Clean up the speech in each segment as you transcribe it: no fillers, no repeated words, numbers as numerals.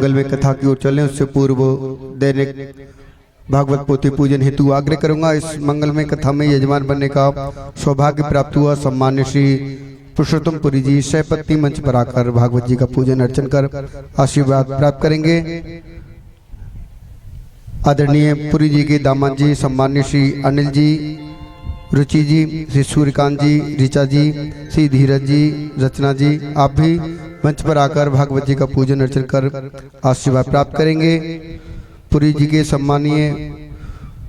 मंगल में कथा की ओर चलें उससे पूर्व दैनिक भागवत पोथी पूजन हेतु आग्रह करूंगा। इस मंगल में कथा में यजमान बनने का सौभाग्य प्राप्त हुआ सम्मान्य श्री पुरुषोत्तम पुरी जी सैपत्नी मंच पर आकर भागवत जी का पूजन अर्चन कर आशीर्वाद प्राप्त करेंगे। आदरणीय पुरी जी के दामाद जी सम्मान्य श्री अनिल जी, रुचि जी, श्री सूर्यकांत जी, ऋचा जी, श्री धीरज जी, रचना जी, आप भी मंच पर आकर भागवत जी का पूजन अर्चन कर आशीर्वाद प्राप्त करेंगे। पुरी जी के सम्मानीय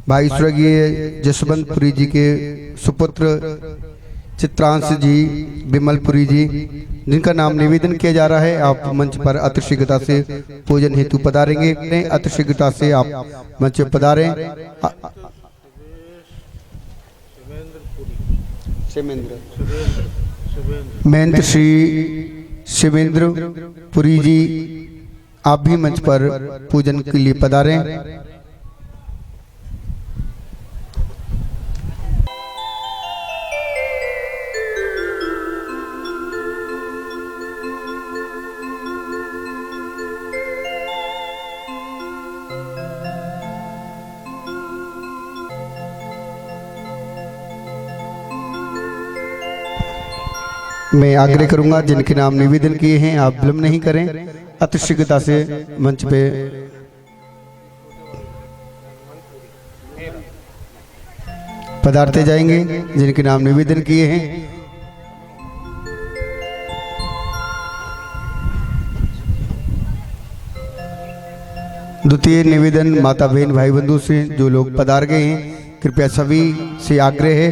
भाई स्वर्गीय जसवंत पुरी जी के सुपुत्र चित्रांश जी, विमल पुरी जी, जिनका नाम निवेदन किया जा रहा है, आप मंच पर अति शीघ्रता से पूजन हेतु पधारेंगे। अति शीघ्रता से आप मंच पर पधारें। महेंद्र श्री शिवेंद्र पुरी जी, आप भी मंच पर पूजन के लिए पधारें। मैं आग्रह करूंगा जिनके नाम निवेदन किए हैं आप विलंब नहीं करें, अति शीघ्रता से मंच पे पधारते जाएंगे जिनके नाम निवेदन किए हैं। द्वितीय निवेदन माता बहन भाई बंधु से जो लोग पधार गए हैं, कृपया सभी से आग्रह है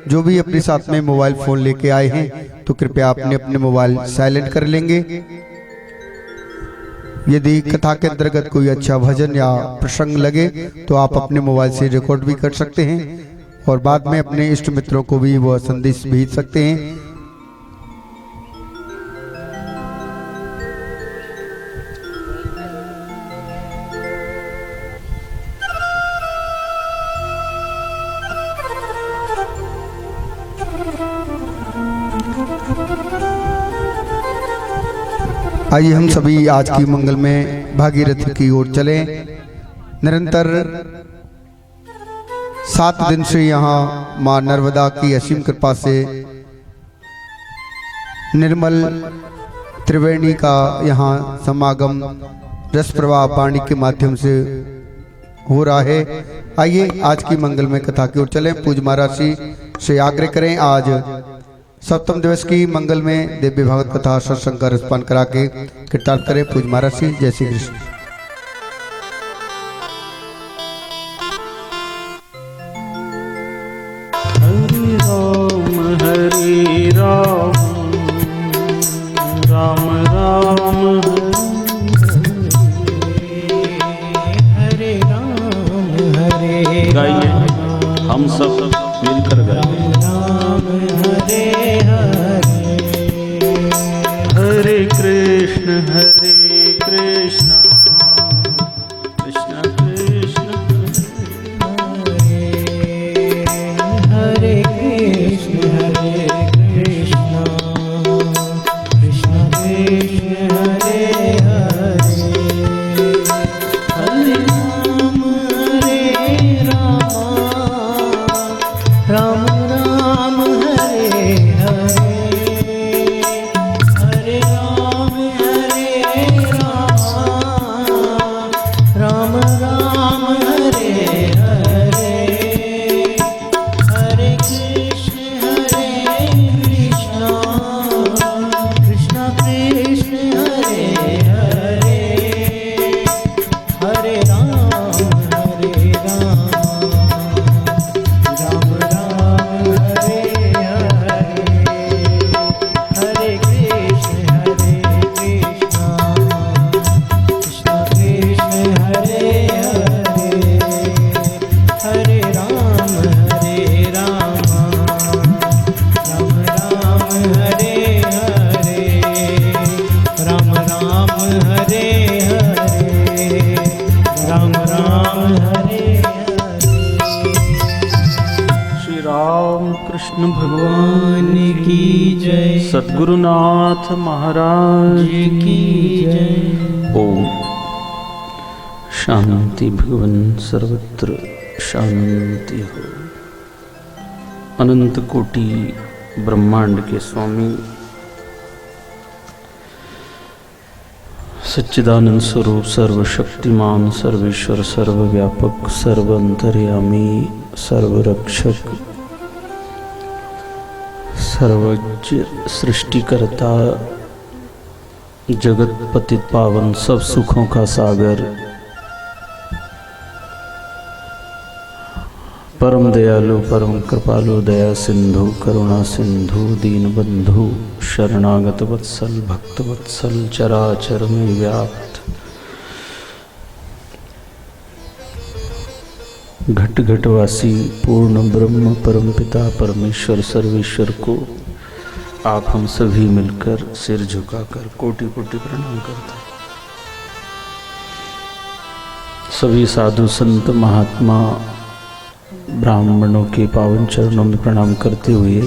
जो भी अपने साथ में मोबाइल फोन लेके आए हैं तो कृपया अपने अपने मोबाइल साइलेंट कर लेंगे। यदि कथा के अंतर्गत कोई अच्छा भजन या प्रसंग लगे तो आप अपने मोबाइल से रिकॉर्ड भी कर सकते हैं और बाद में अपने इष्ट मित्रों को भी वह संदेश भेज सकते हैं। आइए हम सभी आज की मंगल में भागीरथ की ओर चलें। निरंतर 7 दिन से यहाँ मां नर्मदा की असीम कृपा से निर्मल त्रिवेणी का यहाँ समागम रस प्रवाह वाणी के माध्यम से हो रहा है। आइए आज की मंगल में कथा की ओर चलें। पूज्य महाराज जी से आग्रह करें आज सप्तम दिवस की मंगल में दिव्य भागवत कथा सत्संग का रसपान करा के कृतार्थ करें। पूज्य महाराज जी, जय श्री कृष्ण। हरि राम राम राम हरे राम हरे गाइए, हम सब मिलकर गाएंगे। राम हरे हरे कृष्ण कृष्ण कृष्ण हरे कृष्ण कृष्ण कृष्ण हरे हरे हरे राम राम हरे हरे हरे राम राम राम हरे हरे हरे कृष्ण कृष्ण कृष्ण हरे हरे हरे राम राम राम हरे हरे हरे कृष्ण कृष्ण कृष्ण हरे हरे हरे राम राम राम हरे हरे राम राम हरे हरे राम राम हरे श्री राम कृष्ण भगवान की जय। सद्गुरुनाथ महाराज की जय। ओम शांति भगवन सर्वत्र शांति हो। अनंत कोटि ब्रह्मांड के स्वामी सच्चिदानंद स्वरूप सर्वशक्तिमान सर्वेश्वर सर्वव्यापक सर्वंतर्यामी सर्वरक्षक सर्वज्ञ सृष्टिकर्ता जगत पतित पावन सब सुखों का सागर परम दयालु परम कृपालु दया सिंधु करुणा सिंधु दीनबंधु शरणागत वत्सल भक्त वत्सल चराचर में व्याप्त घट घटवासी पूर्ण ब्रह्म परम पिता परमेश्वर सर्वेश्वर को आप हम सभी मिलकर सिर झुकाकर कोटि कोटि प्रणाम करते हैं। सभी साधु संत महात्मा ब्राह्मणों के पावन चरणों में प्रणाम करते हुए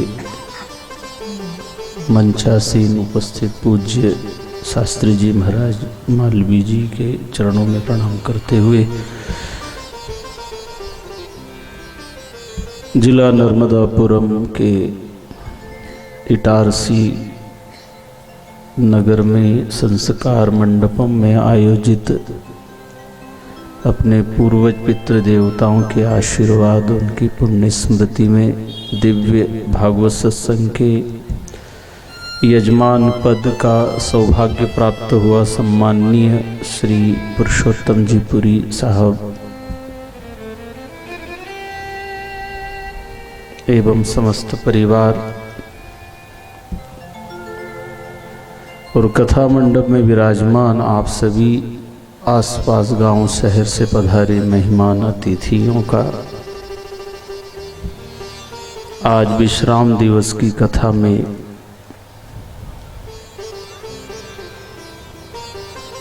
मंचासीन उपस्थित पूज्य शास्त्री जी महाराज मालवी जी के चरणों में प्रणाम करते हुए जिला नर्मदापुरम के इटारसी नगर में संस्कार मंडपम में आयोजित अपने पूर्वज पितृ देवताओं के आशीर्वाद उनकी पुण्य स्मृति में दिव्य भागवत सत्संग के यजमान पद का सौभाग्य प्राप्त हुआ सम्माननीय श्री पुरुषोत्तम जी पुरी साहब एवं समस्त परिवार और कथा मंडप में विराजमान आप सभी आसपास गांव शहर से पधारे मेहमान अतिथियों का आज विश्राम दिवस की कथा में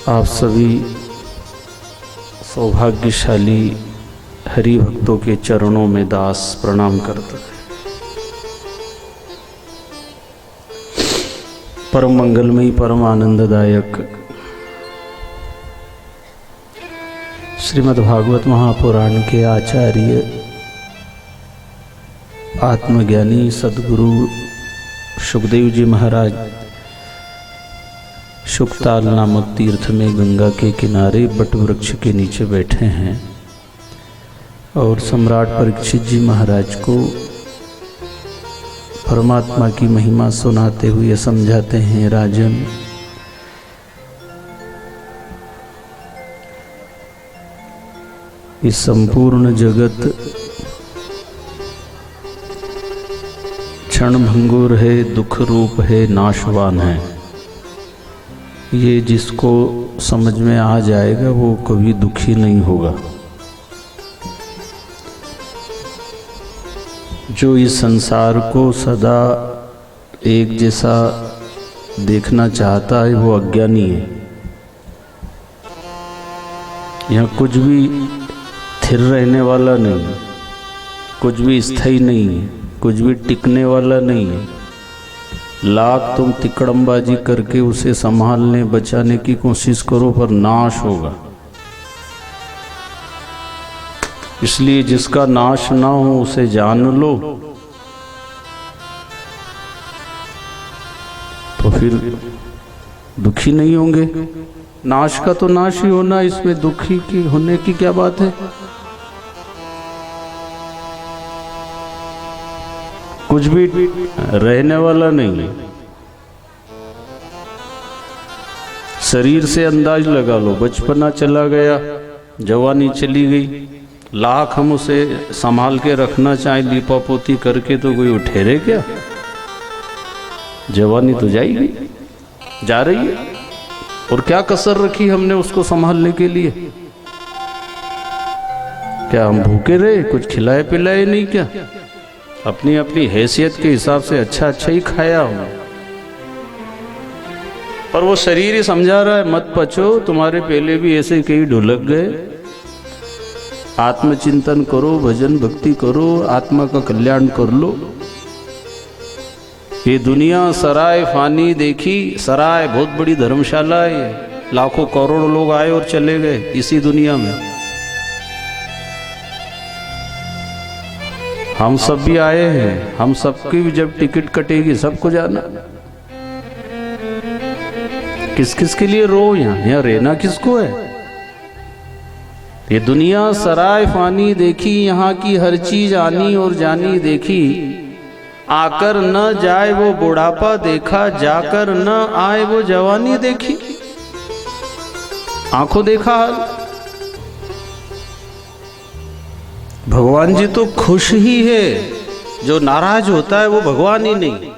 आप सभी सौभाग्यशाली हरि भक्तों के चरणों में दास प्रणाम करते हैं। परम मंगलमयी परम आनंददायक श्रीमद् भागवत महापुराण के आचार्य आत्मज्ञानी सद्गुरु सुखदेव जी महाराज शुकताल नामक तीर्थ में गंगा के किनारे बटवृक्ष के नीचे बैठे हैं और सम्राट परीक्षित जी महाराज को परमात्मा की महिमा सुनाते हुए समझाते हैं, राजन इस संपूर्ण जगत क्षणभंगुर है, दुख रूप है, नाशवान है। ये जिसको समझ में आ जाएगा वो कभी दुखी नहीं होगा। जो इस संसार को सदा एक जैसा देखना चाहता है वो अज्ञानी है। यहाँ कुछ भी स्थिर रहने वाला नहीं है, कुछ भी स्थायी नहीं है, कुछ भी टिकने वाला नहीं है। लाख तुम तिकड़मबाजी करके उसे संभालने बचाने की कोशिश करो पर नाश होगा। इसलिए जिसका नाश ना हो उसे जान लो, तो फिर दुखी नहीं होंगे। नाश का तो नाश ही होना, इसमें दुखी की होने की क्या बात है। कुछ भी रहने वाला नहीं है। शरीर से अंदाज लगा लो, बचपना चला गया, जवानी चली गई, लाख हम उसे संभाल के रखना चाहे लीपा पोती करके तो कोई ठहरे क्या। जवानी तो जाएगी, जा रही है, और क्या कसर रखी हमने उसको संभालने के लिए। क्या हम भूखे रहे, कुछ खिलाए पिलाए नहीं क्या। अपनी अपनी हैसियत के हिसाब से अच्छा अच्छा ही खाया हो, पर वो शरीर ही समझा रहा है मत पचो, तुम्हारे पहले भी ऐसे कई ढुलक गए। आत्मचिंतन करो, भजन भक्ति करो, आत्मा का कल्याण कर लो। ये दुनिया सराय फानी देखी, सराय बहुत बड़ी धर्मशाला है। लाखों करोड़ों लोग आए और चले गए इसी दुनिया में। हम सब भी आए हैं, हम सबकी भी जब टिकट कटेगी सबको जाना। किस किस के लिए रो, यहाँ रहना किसको है? ये दुनिया सराय फानी देखी, यहाँ की हर चीज आनी और जानी देखी। आकर न जाए वो बुढ़ापा देखा, जाकर न आए वो जवानी देखी। आंखों देखा हाल। भगवान जी तो खुश ही है, जो नाराज होता है वो भगवान ही नहीं।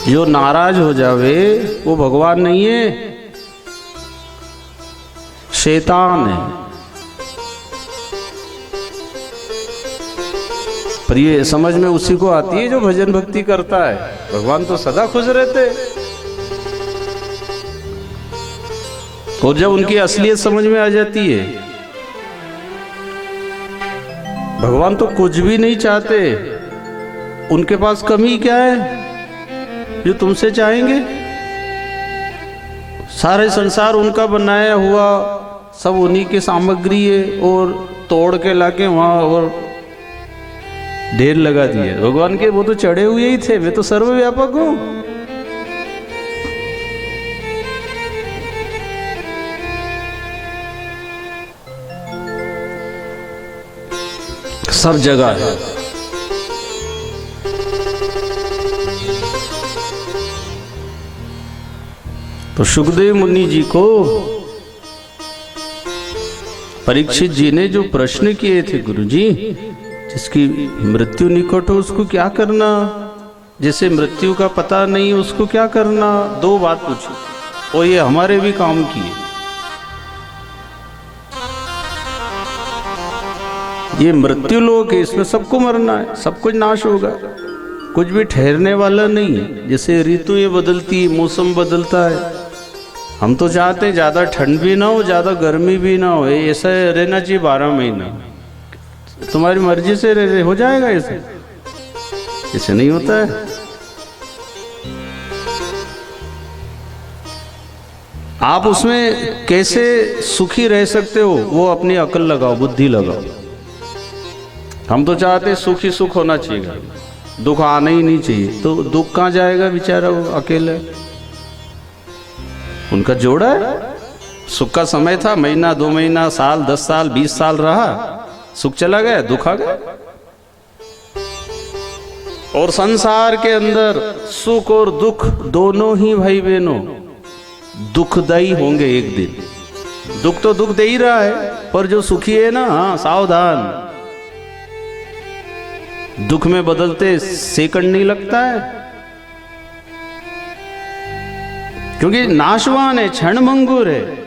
जो नाराज हो जावे वो भगवान नहीं है, शैतान है। पर ये समझ में उसी को आती है जो भजन भक्ति करता है। भगवान तो सदा खुश रहते। और जब उनकी असलियत समझ में आ जाती है, भगवान तो कुछ भी नहीं चाहते। उनके पास कमी क्या है जो तुमसे चाहेंगे? सारे संसार उनका बनाया हुआ, सब उन्हीं की सामग्री है, और तोड़ के लाके वहां और ढेर लगा दिए। भगवान के वो तो चढ़े हुए ही थे, मैं तो सर्वव्यापक हूं। सब जगह है। तो सुखदेव मुनि जी को परीक्षित जी ने जो प्रश्न किए थे, गुरु जी जिसकी मृत्यु निकट हो उसको क्या करना, जिसे मृत्यु का पता नहीं उसको क्या करना, दो बात पूछी और ये हमारे भी काम किए। ये मृत्यु लोक है, इसमें सबको मरना है, सब कुछ नाश होगा, कुछ भी ठहरने वाला नहीं है। जैसे ऋतु ये बदलती है, मौसम बदलता है। हम तो चाहते हैं ज़्यादा ठंड भी ना हो, ज़्यादा गर्मी भी ना हो, ऐसा रहना चाहिए 12 महीना। तुम्हारी मर्जी से हो जाएगा ऐसे? ऐसे नहीं होता है। आप उसमें कैसे सुखी रह सकते हो वो अपनी अकल लगाओ, बुद्धि लगाओ। हम तो चाहते हैं सुख ही सुख होना चाहिए, दुख आना ही नहीं चाहिए। तो दुख कहाँ जाएगा बेचारा वो अकेले? उनका जोड़ा है। सुख का समय था, महीना 2 महीना, साल 10 साल 20 साल रहा, सुख चला गया, दुख आ गया। और संसार के अंदर सुख और दुख दोनों ही भाई बहनों दुखदायी होंगे एक दिन। दुख तो दुख दे ही रहा है, पर जो सुखी है ना, हाँ सावधान, दुख में बदलते सेकंड नहीं लगता है, क्योंकि नाशवान है, क्षणभंगुर है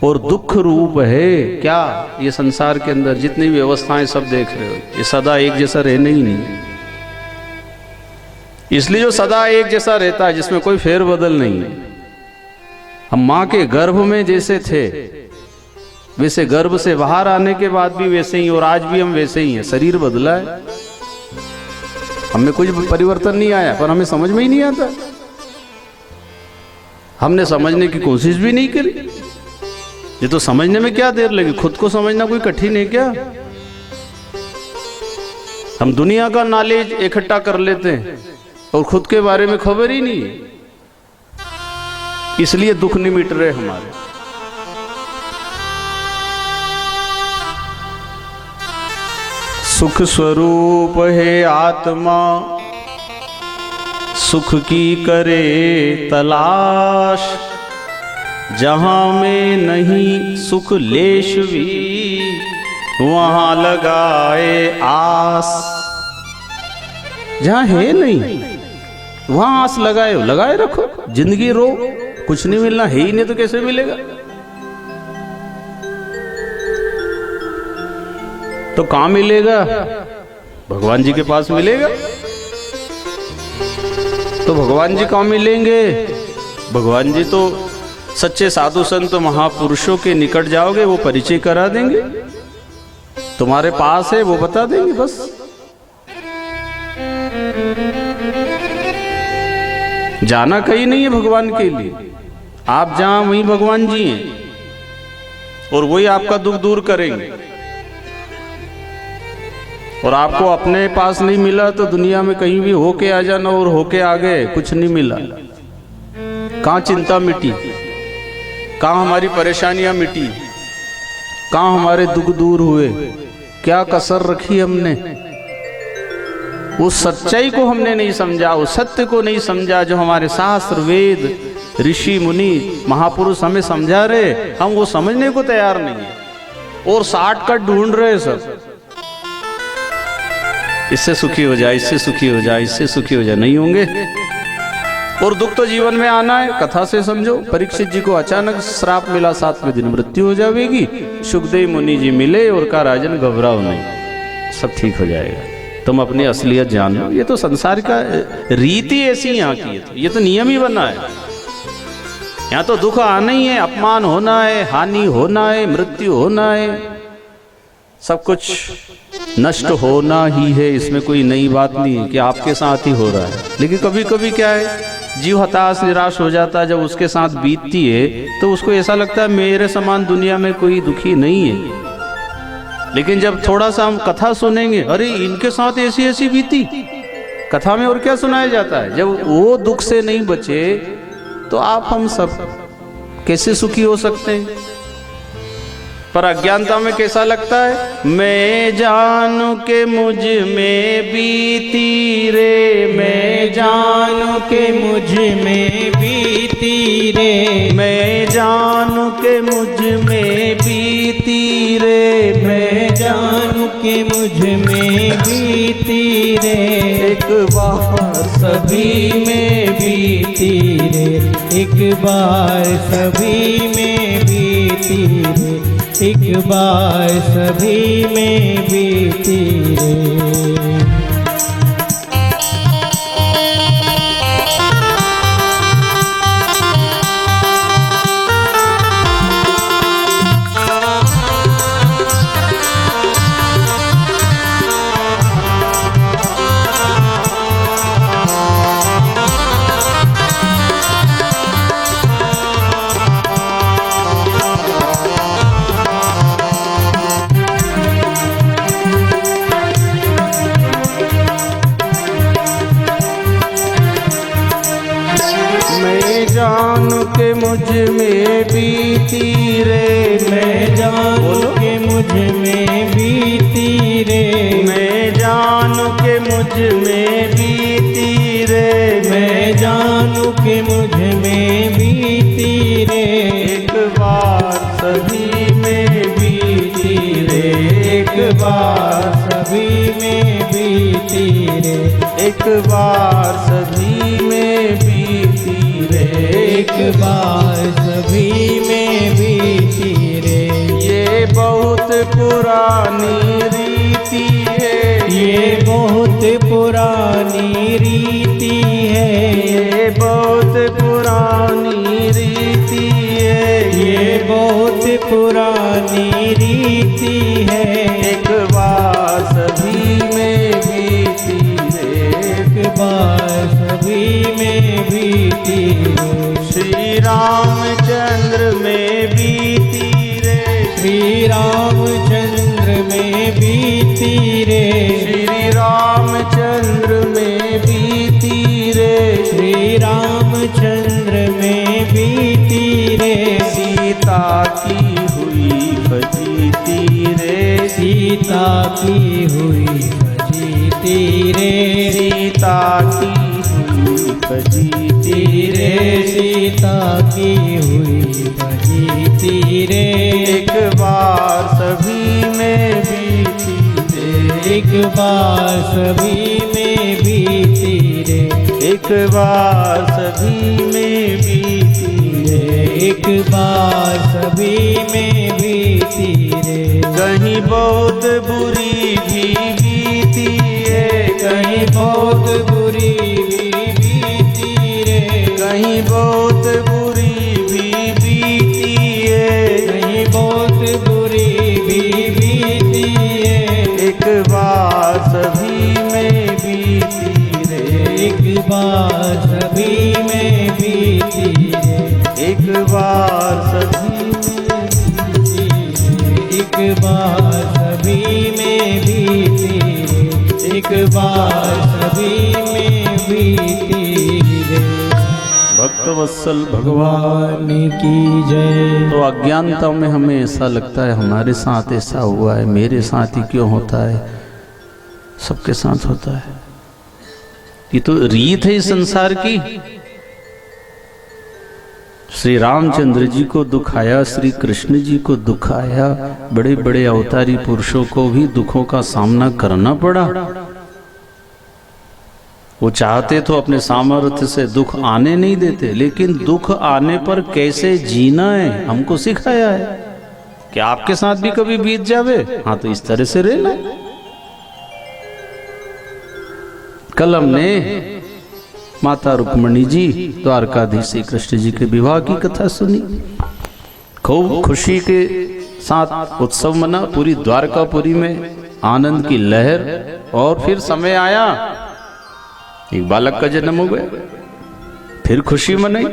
और दुख रूप है। क्या ये संसार के अंदर जितनी व्यवस्थाएं सब देख रहे हो, ये सदा एक जैसा रहना ही नहीं। इसलिए जो सदा एक जैसा रहता है, जिसमें कोई फेर बदल नहीं है। हम मां के गर्भ में जैसे थे वैसे गर्भ से बाहर आने के बाद भी वैसे ही, और आज भी हम वैसे ही हैं। शरीर बदला है, हमें कुछ परिवर्तन नहीं आया, पर हमें समझ में ही नहीं आता। हमने समझने की कोशिश भी नहीं करी। ये तो समझने में क्या देर लगी, खुद को समझना कोई कठिन है क्या? हम दुनिया का नॉलेज इकट्ठा कर लेते हैं और खुद के बारे में खबर ही नहीं है। इसलिए दुख नहीं मिट रहे हमारे। सुख स्वरूप है आत्मा, सुख की करे तलाश, जहां में नहीं सुख लेश भी, वहां लगाए आस। जहां है नहीं वहां आस लगाए रखो। जिंदगी रो, कुछ नहीं मिलना है ही नहीं तो कैसे मिलेगा? तो कहां मिलेगा? भगवान जी के पास मिलेगा। तो भगवान जी कहां मिलेंगे? भगवान जी तो सच्चे साधु संत महापुरुषों के निकट जाओगे, वो परिचय करा देंगे, तुम्हारे पास है वो बता देंगे बस। जाना कहीं नहीं है भगवान के लिए, आप जहां वहीं भगवान जी हैं और वही आपका दुख दूर करेंगे। और आपको अपने पास नहीं मिला तो दुनिया में कहीं भी होके आ जाना और होके आ गए, कुछ नहीं मिला। कहाँ चिंता मिटी, कहाँ हमारी परेशानियां मिटी, कहाँ हमारे दुख दूर हुए, क्या कसर रखी हमने? उस सच्चाई को हमने नहीं समझा, उस सत्य को नहीं समझा जो हमारे शास्त्र वेद ऋषि मुनि महापुरुष हमें समझा रहे, हम वो समझने को तैयार नहीं है और शॉर्टकट ढूंढ रहे सब। इससे सुखी हो जाए, इससे सुखी हो जाए, इससे सुखी हो जाए, नहीं होंगे। और दुख तो जीवन में आना है, कथा से समझो। परीक्षित जी को अचानक श्राप मिला, 7वें दिन मृत्यु हो जाएगी। सुखदेव मुनि जी मिले और कहा राजन घबराओ नहीं, सब ठीक हो जाएगा, तुम अपनी असलियत जानो। ये तो संसार का रीति ऐसी यहाँ की है, ये तो नियम ही बना है। यहाँ तो दुख आना ही है, अपमान होना है, हानि होना है, मृत्यु होना है, सब कुछ नष्ट होना ही है। इसमें कोई नई बात नहीं है कि आपके साथ ही हो रहा है। लेकिन कभी कभी क्या है, जीव हताश निराश हो जाता है, जब उसके साथ बीतती है तो उसको ऐसा लगता है मेरे समान दुनिया में कोई दुखी नहीं है। लेकिन जब थोड़ा सा हम कथा सुनेंगे, अरे इनके साथ ऐसी ऐसी बीती, कथा में और क्या सुनाया जाता है। जब वो दुख से नहीं बचे तो आप हम सब कैसे सुखी हो सकते हैं? पर अज्ञानता में कैसा लगता है, मैं जानू के मुझ में बीती रे, मैं जानू के मुझ में बीती रे, मैं जानू के मुझ में बीती रे, मैं जानू के मुझ में बीती रे, एक बार सभी में बीती रे, एक बार सभी में बीती रे, एक बार सभी में बीती रे। जानू के मुझ में बीती रे, मैं जानू के मुझ में बीती रे, मैं जानू के मुझ में बीती रे, मैं जानू के मुझ में बीती रे, एक बार सभी में बीती रे, एक बार सभी में बीती रे, एक बार सभी में बीती रे, एक बार सभी में बीती रे। ये बहुत पुरानी रीति है, ये बहुत पुरानी रीति है, ये बहुत पुरानी रीति है, ये बहुत पुरानी रीति है, एक बार सभी में बीती रे, एक बार सभी में बीती रे। श्री रामचंद्र में बीती रे, श्री रामचंद्र में बीती रे, श्री रामचंद्र में बीती रे, श्री रामचंद्र में बीती रे, सीता की हुई फजीती रे, सीता की हुई फजीती रे, सीता की फजीती रे, सीता की हुई फजीती रे, एक बार सभी में बीती रे, एक बार सभी में बीती रे, एक बार सभी में बीती रे, एक बार सभी में बीती रे। कहीं बहुत बुरी भी बीती है, कहीं बहुत बुरी कहीं बहुत बुरी भी बीती है, कहीं बहुत बुरी भी बीती है, एक बार सभी में बीती रे, एक बार सभी में बीती रे, एक बार सभी एक बार सभी में बीती रे, एक बार सभी में बीती रे। भक्त वत्सल भगवान। भगवान की जय। तो अज्ञानता में हमें ऐसा लगता है हमारे साथ ऐसा हुआ है, मेरे साथ ही क्यों होता है, सबके साथ होता है। ये तो रीत है इस संसार की। श्री रामचंद्र जी को दुख आया, श्री कृष्ण जी को दुख आया, बड़े बड़े अवतारी पुरुषों को भी दुखों का सामना करना पड़ा। वो चाहते तो अपने सामर्थ्य से दुख आने नहीं देते, लेकिन दुख आने पर कैसे जीना है हमको सिखाया है कि आपके साथ भी कभी बीत जावे, हाँ तो इस तरह से रहना। कल हमने माता रुक्मणी जी द्वारकाधीश श्री कृष्ण जी के विवाह की कथा सुनी। खूब खुशी के साथ उत्सव मना, पूरी द्वारकापुरी में आनंद की लहर। और फिर समय आया, एक बालक का जन्म हो गया, फिर खुशी मनाई।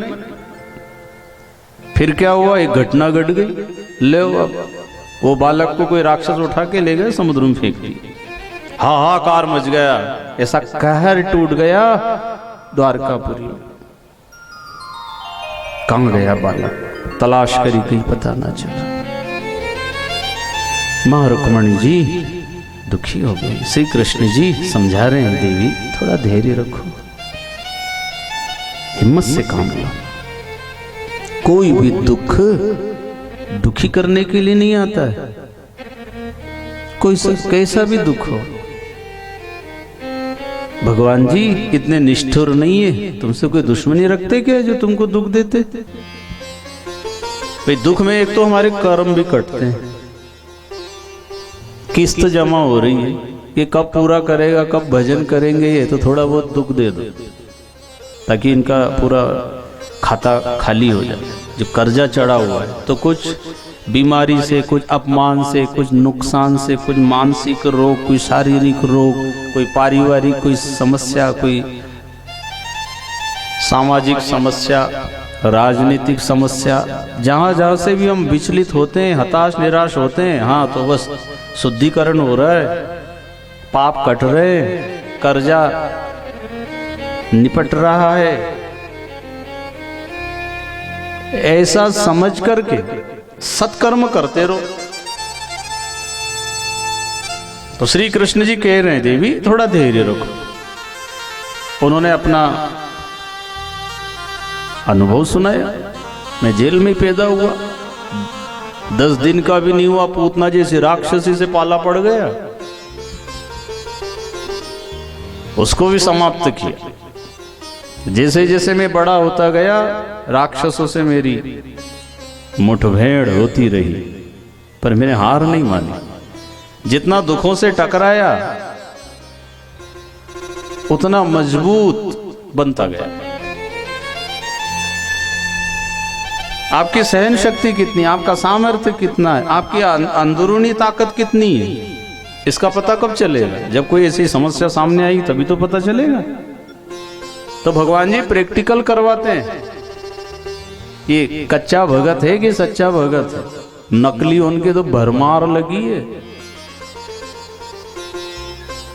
फिर क्या हुआ, एक घटना घट गई। ले वो बालक को कोई राक्षस उठा के ले गए, समुद्र में फेंक दिया। हाहाकार मच गया, ऐसा कहर टूट गया द्वारकापुरी में। कहां गया बालक, तलाश करी कहीं पता ना चला। मां रुक्मणी जी दुखी हो गई। श्री कृष्ण जी समझा रहे हैं, देवी थोड़ा धैर्य रखो, हिम्मत से काम लो। कोई भी दुख दुखी करने के लिए नहीं आता है, कोई कैसा भी दुख हो। भगवान जी इतने निष्ठुर नहीं है, तुमसे कोई दुश्मनी रखते क्या जो तुमको दुख देते। भाई दुख में एक तो हमारे कर्म भी कटते हैं, किस्त जमा हो रही है, ये कब पूरा करेगा, कब भजन करेंगे, ये तो थोड़ा बहुत दुख दे दो ताकि इनका पूरा खाता खाली हो जाए। जो कर्जा चढ़ा हुआ है, तो कुछ बीमारी से, कुछ अपमान से, कुछ नुकसान से, कुछ मानसिक रोग, कोई शारीरिक रोग, कोई पारिवारिक कोई समस्या, कोई सामाजिक समस्या, राजनीतिक समस्या, जहाँ जहाँ से भी हम विचलित होते हैं, हताश निराश होते हैं, हाँ तो बस शुद्धिकरण हो रहा है, पाप कट रहे हैं, कर्जा निपट रहा है। ऐसा समझ करके सत्कर्म करते रहो। तो श्री कृष्ण जी कह रहे हैं, देवी थोड़ा धैर्य रखो। उन्होंने अपना अनुभव सुनाया। मैं जेल में पैदा हुआ, 10 दिन का भी नहीं हुआ, पूतना जैसे राक्षसी से पाला पड़ गया, उसको भी समाप्त किया। जैसे जैसे मैं बड़ा होता गया, राक्षसों से मेरी मुठभेड़ होती रही, पर मैंने हार नहीं मानी। जितना दुखों से टकराया उतना मजबूत बनता गया। आपकी सहन शक्ति कितनी, आपका सामर्थ्य कितना है, आपकी अंदरूनी ताकत कितनी है, इसका पता कब चलेगा? जब कोई ऐसी समस्या सामने आई तभी तो पता चलेगा। तो भगवान जी प्रैक्टिकल करवाते हैं। ये कच्चा भगत है कि सच्चा भगत है? नकली उनके तो भरमार लगी है।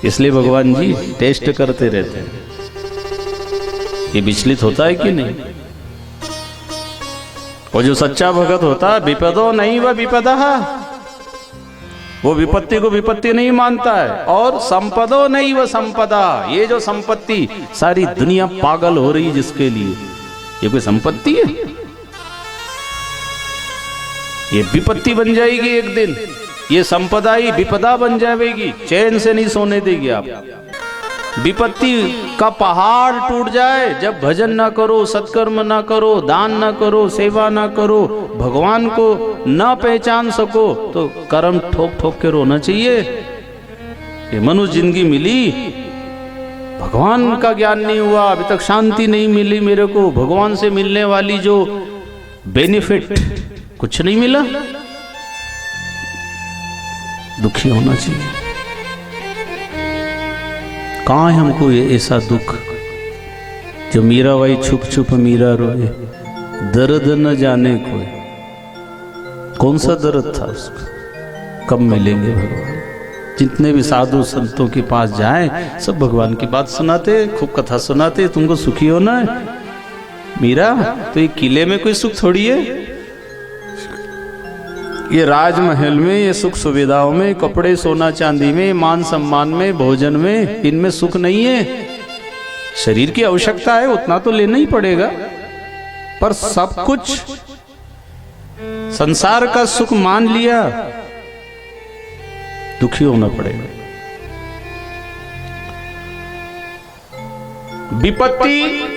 इसलिए भगवान जी टेस्ट करते रहते हैं, ये विचलित होता है कि नहीं। वो जो सच्चा भगत होता है, विपदो नहीं व विपदा, वो विपत्ति को विपत्ति नहीं मानता है। और संपदो नहीं व संपदा, ये जो संपत्ति सारी दुनिया पागल हो रही है जिसके लिए, ये कोई संपत्ति है? ये विपत्ति बन जाएगी एक दिन, ये संपदा ही विपदा बन जाएगी, चैन से नहीं सोने देगी आप। विपत्ति का पहाड़ टूट जाए जब भजन ना करो, सत्कर्म ना करो, दान ना करो, सेवा ना करो, भगवान को ना पहचान सको, तो कर्म ठोक ठोक के रोना चाहिए। ये मनुष्य जिंदगी मिली, भगवान का ज्ञान नहीं हुआ, अभी तक शांति नहीं मिली मेरे को, भगवान से मिलने वाली जो बेनिफिट कुछ नहीं मिला, दुखी होना चाहिए। कहाँ है हमको ये ऐसा दुख जो मीरा बाई छुप छुप मीरा रोए, दर्द न जाने कोई। कौन सा दर्द था उसका? कब मिलेंगे भगवान? जितने भी साधु संतों के पास जाएं सब भगवान की बात सुनाते, खूब कथा सुनाते, तुमको सुखी होना है। मीरा तो ये किले में कोई सुख थोड़ी है, ये राजमहल में, ये सुख सुविधाओं में, कपड़े सोना चांदी में, मान सम्मान में, भोजन में, इनमें सुख नहीं है। शरीर की आवश्यकता है उतना तो लेना ही पड़ेगा, पर सब कुछ संसार का सुख मान लिया, दुखी होना पड़ेगा। विपत्ति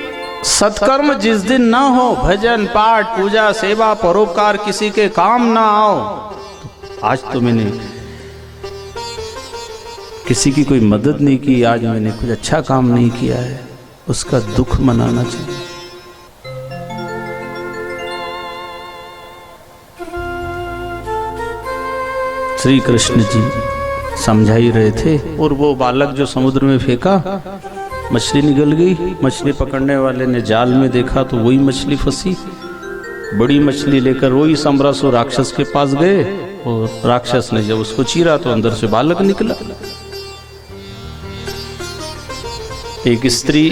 सत्कर्म जिस दिन ना हो, भजन पाठ पूजा सेवा परोपकार किसी के काम ना आओ, तो आज तो मैंने किसी की कोई मदद नहीं की, आज मैंने कुछ अच्छा काम नहीं किया है, उसका दुख मनाना चाहिए। श्री कृष्ण जी समझा ही रहे थे, और वो बालक जो समुद्र में फेंका, मछली निकल गई। मछली पकड़ने वाले ने जाल में देखा तो वही मछली फंसी। बड़ी मछली लेकर वही सम्रासुर राक्षस के पास गए, और राक्षस ने जब उसको चीरा तो अंदर से बालक निकला। एक स्त्री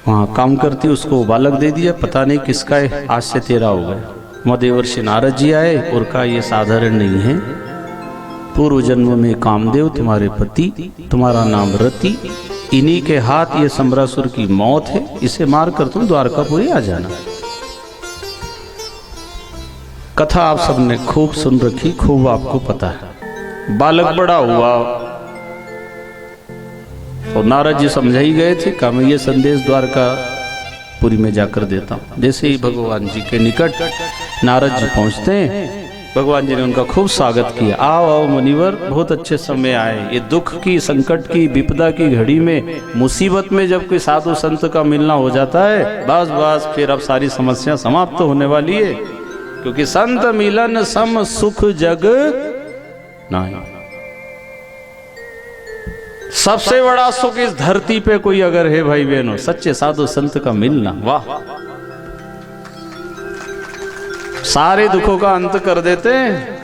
वहां काम करती, उसको बालक दे दिया, पता नहीं किसका है, आज से तेरा हो गया। महादेवर्षि नारद जी आए और कहा ये साधारण नहीं है, पूर्व जन्म में कामदेव तुम्हारे पति, तुम्हारा नाम रति, इन्हीं के हाथ ये सम्रासुर की मौत है, इसे मारकर तुम द्वारकापुरी आ जाना। कथा आप सबने खूब सुन रखी, खूब आपको पता है। बालक बड़ा हुआ और नारद जी समझा ही गए थे, कहा मैं ये संदेश द्वारकापुरी में जाकर देता हूं। जैसे ही भगवान जी के निकट नारद जी पहुंचते हैं, भगवान जी ने उनका खूब स्वागत किया। आओ आओ मुनिवर, बहुत अच्छे समय आए। ये दुख की, संकट की, विपदा की घड़ी में, मुसीबत में जब कोई साधु संत का मिलना हो जाता है, बस बस फिर अब सारी समस्या समाप्त होने वाली है, क्योंकि संत मिलन सम सुख जग नहीं। सबसे बड़ा सुख इस धरती पे कोई अगर है भाई बहनों, सच्चे साधु संत का मिलना, वाह, सारे दुखों का अंत कर देते हैं।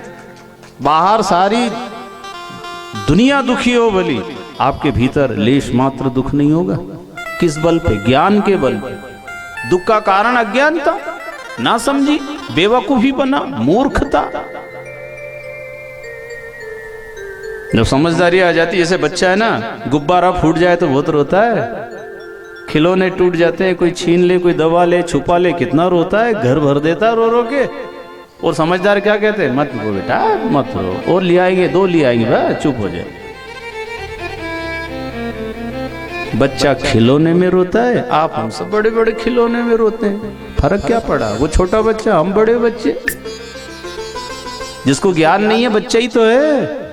बाहर सारी दुनिया दुखी हो भली, आपके भीतर लेश मात्र दुख नहीं होगा। किस बल पे? ज्ञान के बल पे। दुख का कारण अज्ञानता, ना समझी, बेवकूफी बना, मूर्खता। जब समझदारी आ जाती है, जैसे बच्चा है ना, गुब्बारा फूट जाए तो बहुत रोता है, खिलौने टूट जाते हैं, कोई छीन ले, कोई दबा ले, छुपा ले, कितना रोता है, घर भर देता है रो रो के। और समझदार क्या कहते हैं? मत रो बेटा, मत रो, और ले आएंगे, दो ले आएंगे, बस चुप हो जाए। बच्चा खिलौने में रोता है, आप हम सब बड़े बड़े खिलौने में रोते हैं। फर्क क्या पड़ा? वो छोटा बच्चा, हम बड़े बच्चे। जिसको ज्ञान नहीं है, बच्चा ही तो है।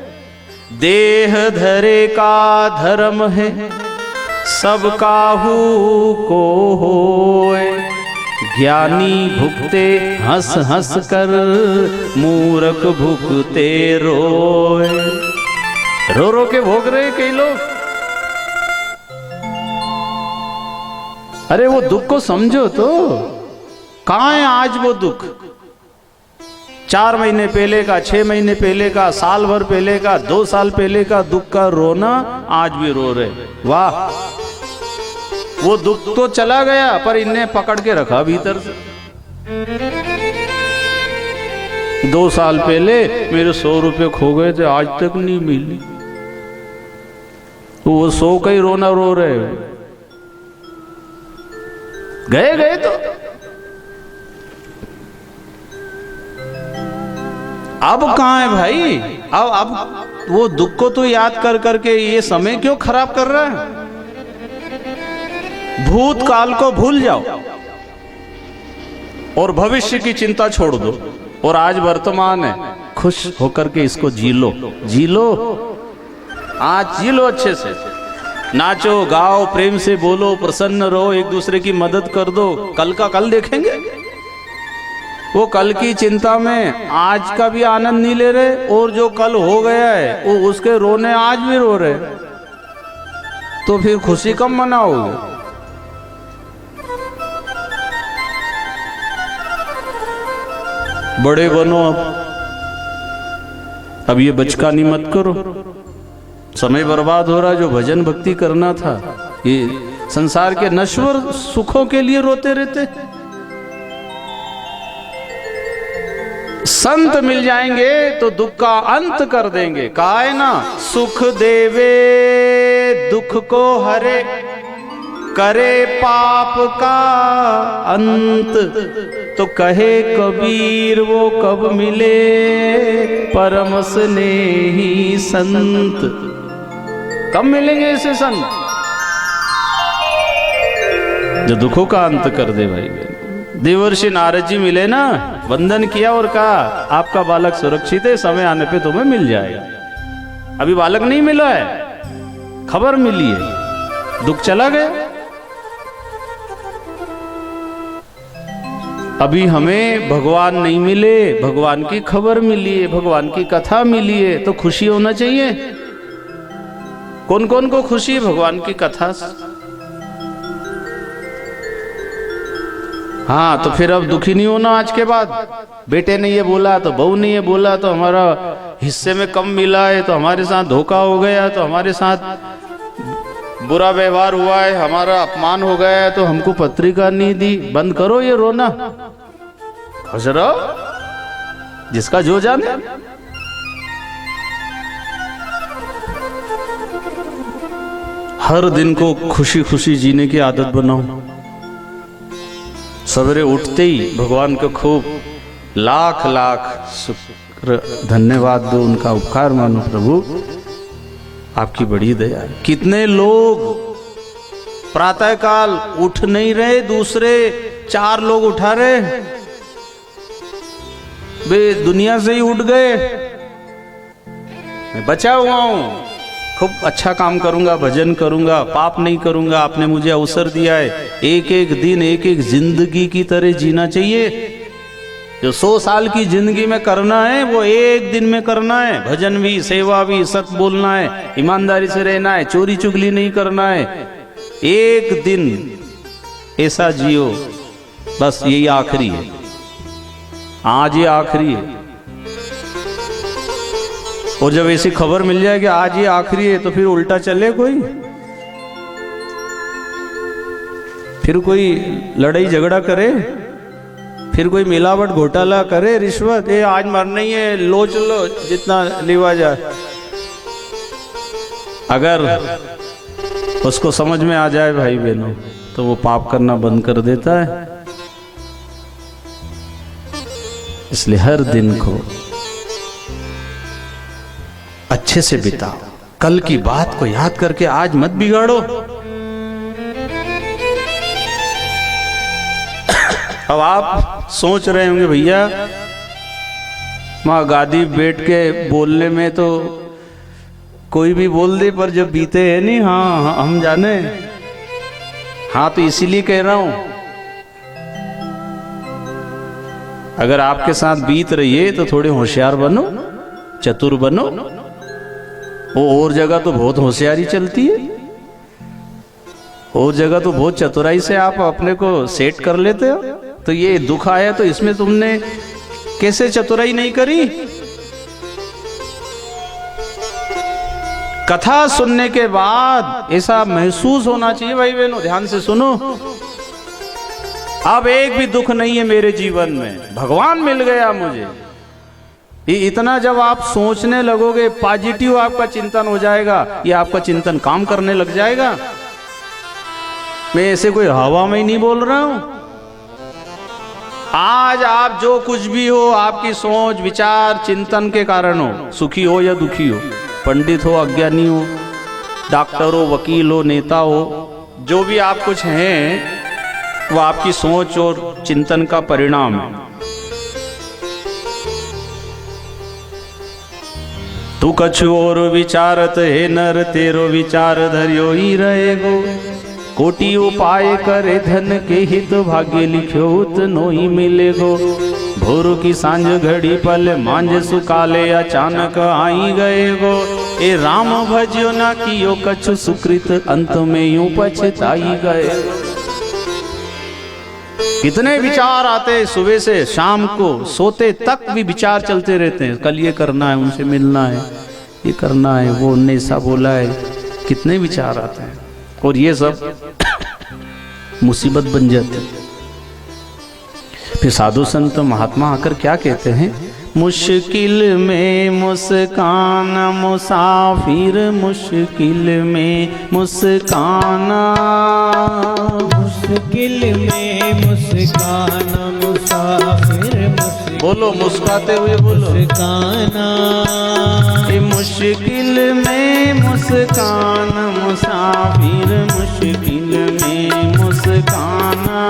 देह धरे का धर्म है, सब काहू को होए, ज्ञानी भुगते हंस हंस कर, मूर्ख भुगते रोए। रो रो के भोग रहे कई लोग। अरे वो दुख को समझो तो, कहां है आज वो दुख? 4 महीने पहले का, 6 महीने पहले का, साल भर पहले का, 2 साल पहले का दुख का रोना आज भी रो रहे। वाह, वो दुख तो चला गया, पर इनने पकड़ के रखा भीतर से। 2 साल पहले मेरे 100 रुपए खो गए थे, आज तक नहीं मिली। तो वो 100 का ही रोना रो रहे। गए गए तो अब कहां है भाई? अब वो दुख को तो याद कर करके ये समय क्यों खराब कर रहा है? भूतकाल को भूल जाओ और भविष्य की चिंता छोड़ दो, और आज वर्तमान है, खुश होकर के इसको जी लो। जी लो, आज जी लो अच्छे से। नाचो गाओ, प्रेम से बोलो, प्रसन्न रहो, एक दूसरे की मदद कर दो। कल का कल देखेंगे। वो कल की चिंता में आज का भी आनंद नहीं ले रहे, और जो कल हो गया है वो उसके रोने आज भी रो रहे, तो फिर खुशी कब मनाओगे? बड़े बनो अब ये बचकानी मत करो, समय बर्बाद हो रहा। जो भजन भक्ति करना था, ये संसार के नश्वर सुखों के लिए रोते रहते। संत मिल जाएंगे तो दुख का अंत कर देंगे। कहा है ना, सुख देवे दुख को हरे, करे पाप का अंत। तो कहे कबीर वो कब मिले, परम स्नेही संत। कब मिलेंगे ऐसे संत जो दुखों का अंत कर दे। भाई देवर्षि नारद जी मिले ना, वंदन किया और कहा आपका बालक सुरक्षित है, समय आने पे तुम्हें मिल जाएगा। अभी बालक नहीं मिला है, खबर मिली है, दुख चला गया। अभी हमें भगवान नहीं मिले, भगवान की खबर मिली है, भगवान की कथा मिली है, तो खुशी होना चाहिए। कौन कौन को खुशी है भगवान की कथा से? हाँ, तो फिर अब दुखी नहीं होना आज के बाद। बेटे ने ये बोला तो बहू ने ये बोला, तो हमारा हिस्से में कम मिला है, तो हमारे साथ धोखा हो गया, तो हमारे साथ बुरा व्यवहार हुआ है, हमारा अपमान हो गया है, तो हमको पत्रिका नहीं दी। बंद करो ये रोना, खुश रहो, जिसका जो जाने। हर दिन को खुशी खुशी जीने की आदत बनाओ। सवेरे उठते ही भगवान को खूब लाख लाख शुक्र धन्यवाद दो, उनका उपकार मानो। प्रभु आपकी बड़ी दया है। कितने लोग प्रातः काल उठ नहीं रहे, दूसरे 4 लोग उठा रहे, वे दुनिया से ही उठ गए। मैं बचा हुआ हूं, खूब अच्छा काम करूंगा, भजन करूंगा, पाप नहीं करूंगा। आपने मुझे अवसर दिया है, एक एक दिन एक एक जिंदगी की तरह जीना चाहिए। जो 100 साल की जिंदगी में करना है वो एक दिन में करना है। भजन भी, सेवा भी, सच बोलना है, ईमानदारी से रहना है, चोरी चुगली नहीं करना है। एक दिन ऐसा जियो, बस यही आखिरी है, आज ये आखिरी है। और जब ऐसी खबर मिल जाए कि आज ये आखिरी है, तो फिर उल्टा चले कोई, फिर कोई लड़ाई झगड़ा करे, फिर कोई मिलावट घोटाला करे, रिश्वत, ये आज मरना ही है, लो चलो जितना लिवा जाए। अगर उसको समझ में आ जाए भाई बहनों, तो वो पाप करना बंद कर देता है। इसलिए हर दिन को अच्छे से बिताओ। कल की बात को याद करके आज मत बिगाड़ो। अब आप सोच रहे होंगे भैया माँ गादी बैठ के बोलने में तो कोई भी बोल दे, पर जब बीते है नहीं, हाँ हम जाने। हाँ, तो इसीलिए कह रहा हूं, अगर आपके साथ बीत रही है तो थोड़े होशियार बनो, चतुर बनो। वो और जगह तो बहुत होशियारी चलती है, और जगह तो बहुत चतुराई से आप अपने को सेट कर लेते हो। तो ये दुख आया तो इसमें तुमने कैसे चतुराई नहीं करी? कथा सुनने के बाद ऐसा महसूस होना चाहिए, भाई बहनों ध्यान से सुनो, अब एक भी दुख नहीं है मेरे जीवन में, भगवान मिल गया मुझे। ये इतना जब आप सोचने लगोगे, पॉजिटिव आपका चिंतन हो जाएगा, ये आपका चिंतन काम करने लग जाएगा। मैं ऐसे कोई हवा में ही नहीं बोल रहा हूं। आज आप जो कुछ भी हो, आपकी सोच विचार चिंतन के कारण हो, सुखी हो या दुखी हो, पंडित हो अज्ञानी हो, डॉक्टर हो, वकील हो, नेता हो, जो भी आप कुछ हैं, वो आपकी सोच और चिंतन का परिणाम है। तू कछु और विचारत है नर, तेरो विचार धरियो ही रहेगो। कोटि उपाय करे धन के हित, भाग्य लिख्यो उतनो ही मिलेगो। भोर की सांझ घड़ी पल मांझ सुकाले, अचानक आई गए गो। ए राम भजियो ना कियो कछु सुकृत, अंत में यूं पछताई गए। इतने विचार आते सुबह से शाम को सोते तक भी विचार चलते रहते हैं। कल ये करना है, उनसे मिलना है, ये करना है, वो उनने ऐसा बोला है, कितने विचार आते हैं। और ये सब मुसीबत बन जाते हैं। फिर साधु संत महात्मा आकर क्या कहते हैं, मुश्किल में मुस्काना मुसाफिर, मुश्किल में मुस्काना, मुश्किल में मुस्काना मुसाफिर, बोलो मुस्काते हुए बोलो, मुस्काना। ये मुश्किल में मुस्काना मुसाफिर, मुश्किल में मुस्काना,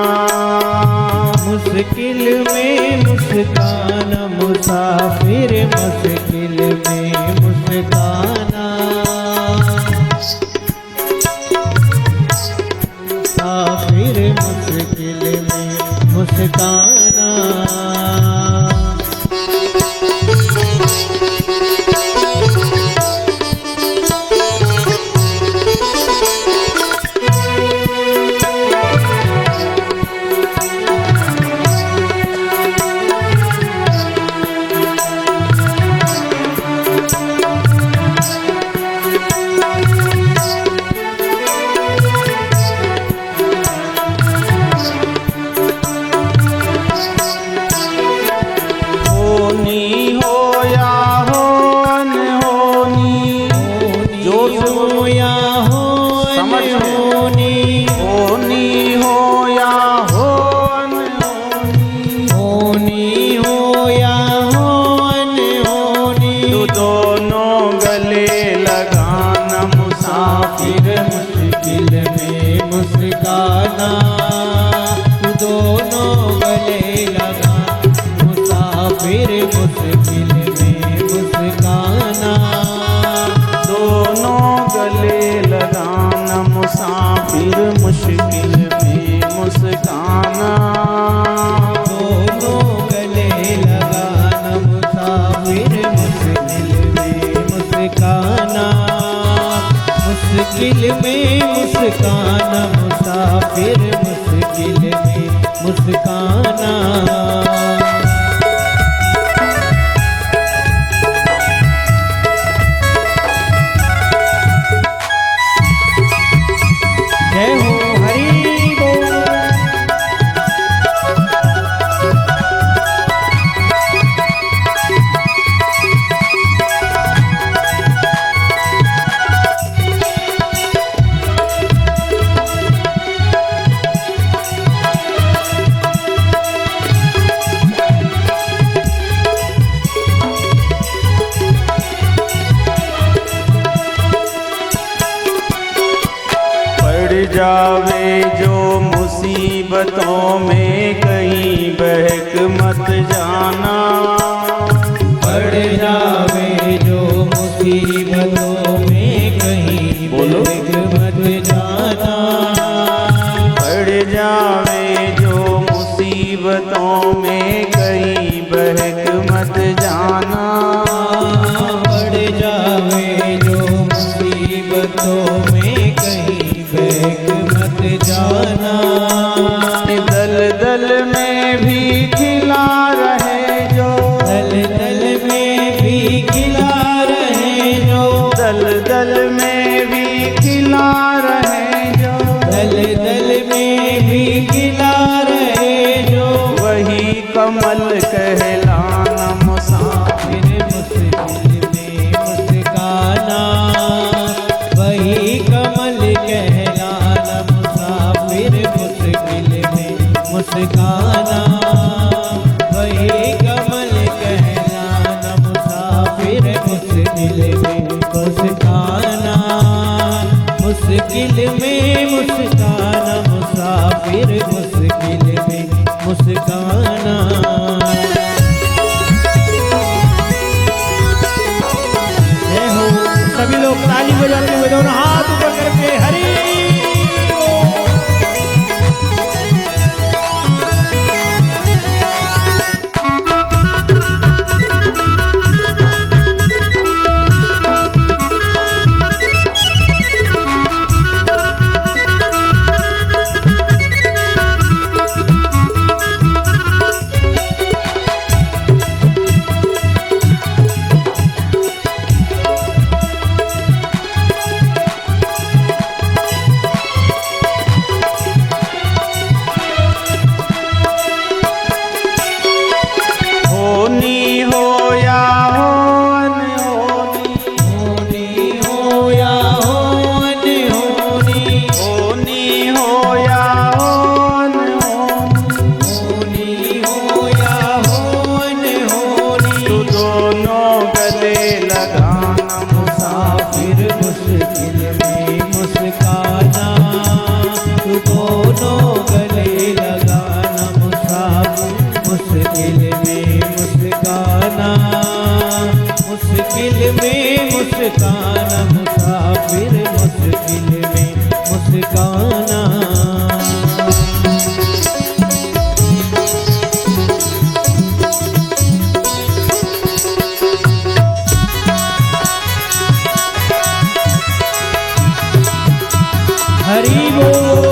मुश्किल में मुस्काना मुसाफिर, मुश्किल में मुस्काना, मुसाफिर मुश्किल में मुस्काना। मुश्किल में मुस्काना मुसाफिर, मुश्किल में मुस्काना। जय हो हरि बोल। जावे जो मुसीबतों में कहीं बहक मत जाना, पड़ जावे जो मुसीबतों में कहीं बहक मत जाना, पड़ जावे जो मुसीबतों में कहीं बहक मत जाना, पड़ जावे जो मुसीबतों में कहीं बहक मत जाना। दल दल में भी खिला रहे जो, दल दल में भी खिला रहे जो, दल दल में भी खिला रहे जो, दल दल में भी खिला रहे जो, वही कमल कहलाना मुसाफिर, मुश्किल में मुस्काना, वही कमल कहलाना मुसाफिर, मुश्किल में मुस्काना, वही कमल कहलाना मुसाफिर, मुश्किल में मुस्काना, मुश्किल में मुस्काना मुसाफिर, मुश्किल में मुस्काना। जय हो। सभी लोग ताली बजाते हुए दोनों हाथ ऊपर करके हरि मुश्किल में मुस्काना, मुश्किल में मुस्काना, मुसाफिर मुश्किल में मुस्काना। हरि बोल।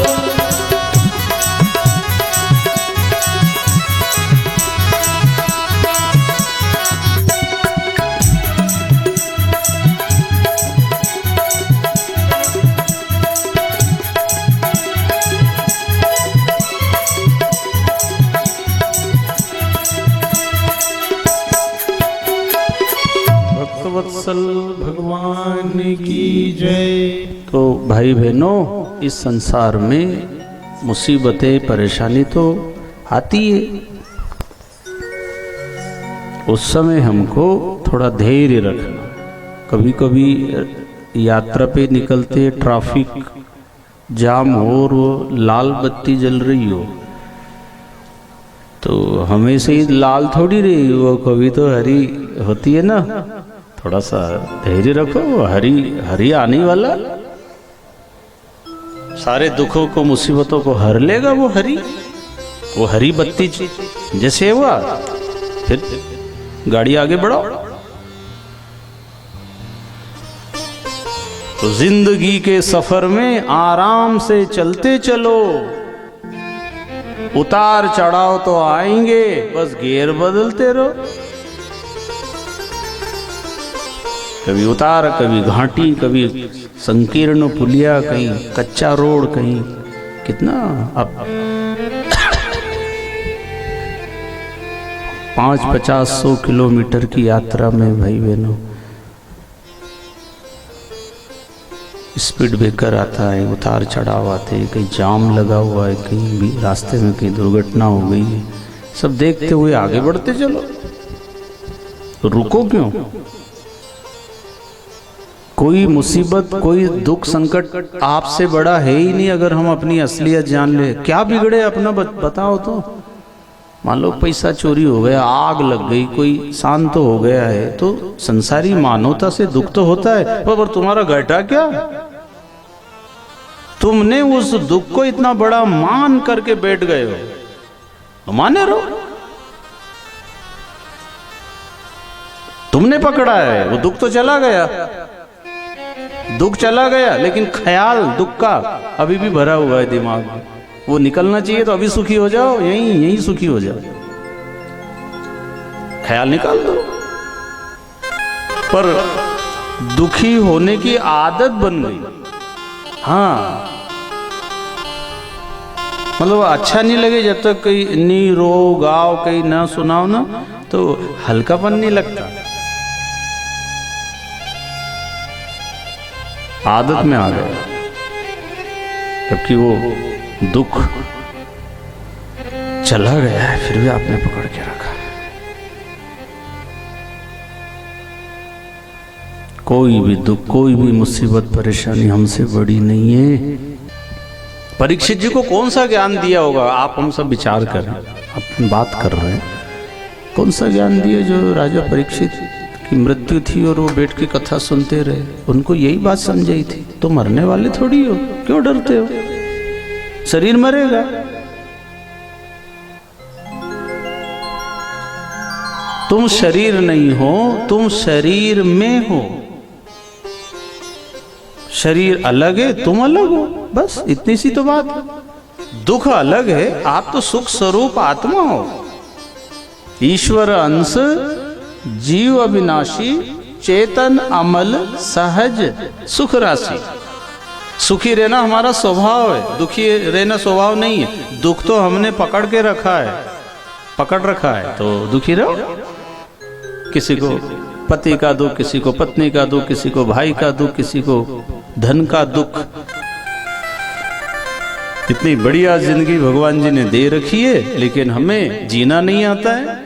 भक्तवत्सल भगवान की जय। तो भाई बहनों, इस संसार में मुसीबतें परेशानी तो आती है। उस समय हमको थोड़ा धैर्य रखना। कभी कभी यात्रा पे निकलते ट्रैफिक जाम हो और वो लाल बत्ती जल रही हो तो हमेशा ही लाल थोड़ी रही, वो कभी तो हरी होती है ना। थोड़ा सा धैर्य रखो, हरी हरी आने वाला, सारे दुखों को मुसीबतों को हर लेगा वो हरी बत्ती जैसे हुआ, फिर गाड़ी आगे बढ़ाओ। तो जिंदगी के सफर में आराम से चलते चलो, उतार चढ़ाव तो आएंगे, बस गियर बदलते रहो। कभी उतार, कभी घाटी, कभी संकीर्ण पुलिया, कहीं कच्चा रोड, कहीं कितना। अब 500-50 किलोमीटर की यात्रा में भाई बहनों स्पीड ब्रेकर आता है, उतार चढ़ाव आते हैं, कहीं जाम लगा हुआ है, कहीं भी रास्ते में कहीं दुर्घटना हो गई है, सब देखते हुए आगे बढ़ते चलो। तो रुको क्यों? कोई मुसीबत, कोई दुख संकट आपसे बड़ा है ही नहीं। अगर हम अपनी असलियत जान ले, क्या बिगड़े अपना बताओ तो। मान लो पैसा चोरी हो गया, आग लग गई, कोई शांत तो हो गया है, तो संसारी मानवता से दुख तो होता है, पर तुम्हारा घटा क्या? तुमने उस दुख को इतना बड़ा मान करके बैठ गए हो, माने रहो। तुमने पकड़ा है, वो दुख तो चला गया, दुख चला गया, लेकिन ख्याल दुख का अभी भी भरा हुआ है दिमाग में। वो निकलना चाहिए तो अभी सुखी हो जाओ, यहीं सुखी हो जाओ, ख्याल निकाल दो। पर दुखी होने की आदत बन गई। हाँ, मतलब अच्छा नहीं लगे जब तक कहीं नहीं रो गाओ, कहीं ना सुनाओ ना, तो हल्कापन नहीं लगता। आदत में आ गया, जबकि वो दुख चला गया है, फिर भी आपने पकड़ के रखा। कोई भी दुख, कोई भी मुसीबत परेशानी हमसे बड़ी नहीं है। परीक्षित जी को कौन सा ज्ञान दिया होगा? आप हम सब विचार करें, अपन बात कर रहे हैं, कौन सा ज्ञान दिया जो राजा परीक्षित की मृत्यु थी और वो बैठ के कथा सुनते रहे? उनको यही बात समझाई थी, तो मरने वाले थोड़ी हो, क्यों डरते हो? शरीर मरेगा। तुम शरीर नहीं हो, तुम शरीर में हो। शरीर अलग है, तुम अलग हो, बस इतनी सी तो बात है। दुख अलग है, आप तो सुख स्वरूप आत्मा हो। ईश्वर अंश, जीव अविनाशी, चेतन अमल, सहज सुख राशि। सुखी रहना हमारा स्वभाव है, दुखी रहना स्वभाव नहीं है। दुख तो हमने पकड़ के रखा है, पकड़ रखा है, तो दुखी रहो। किसी को पति का दुख, किसी को पत्नी का दुख, किसी को भाई का दुख, किसी को धन का दुख। इतनी बढ़िया जिंदगी भगवान जी ने दे रखी है, लेकिन हमें जीना नहीं आता है।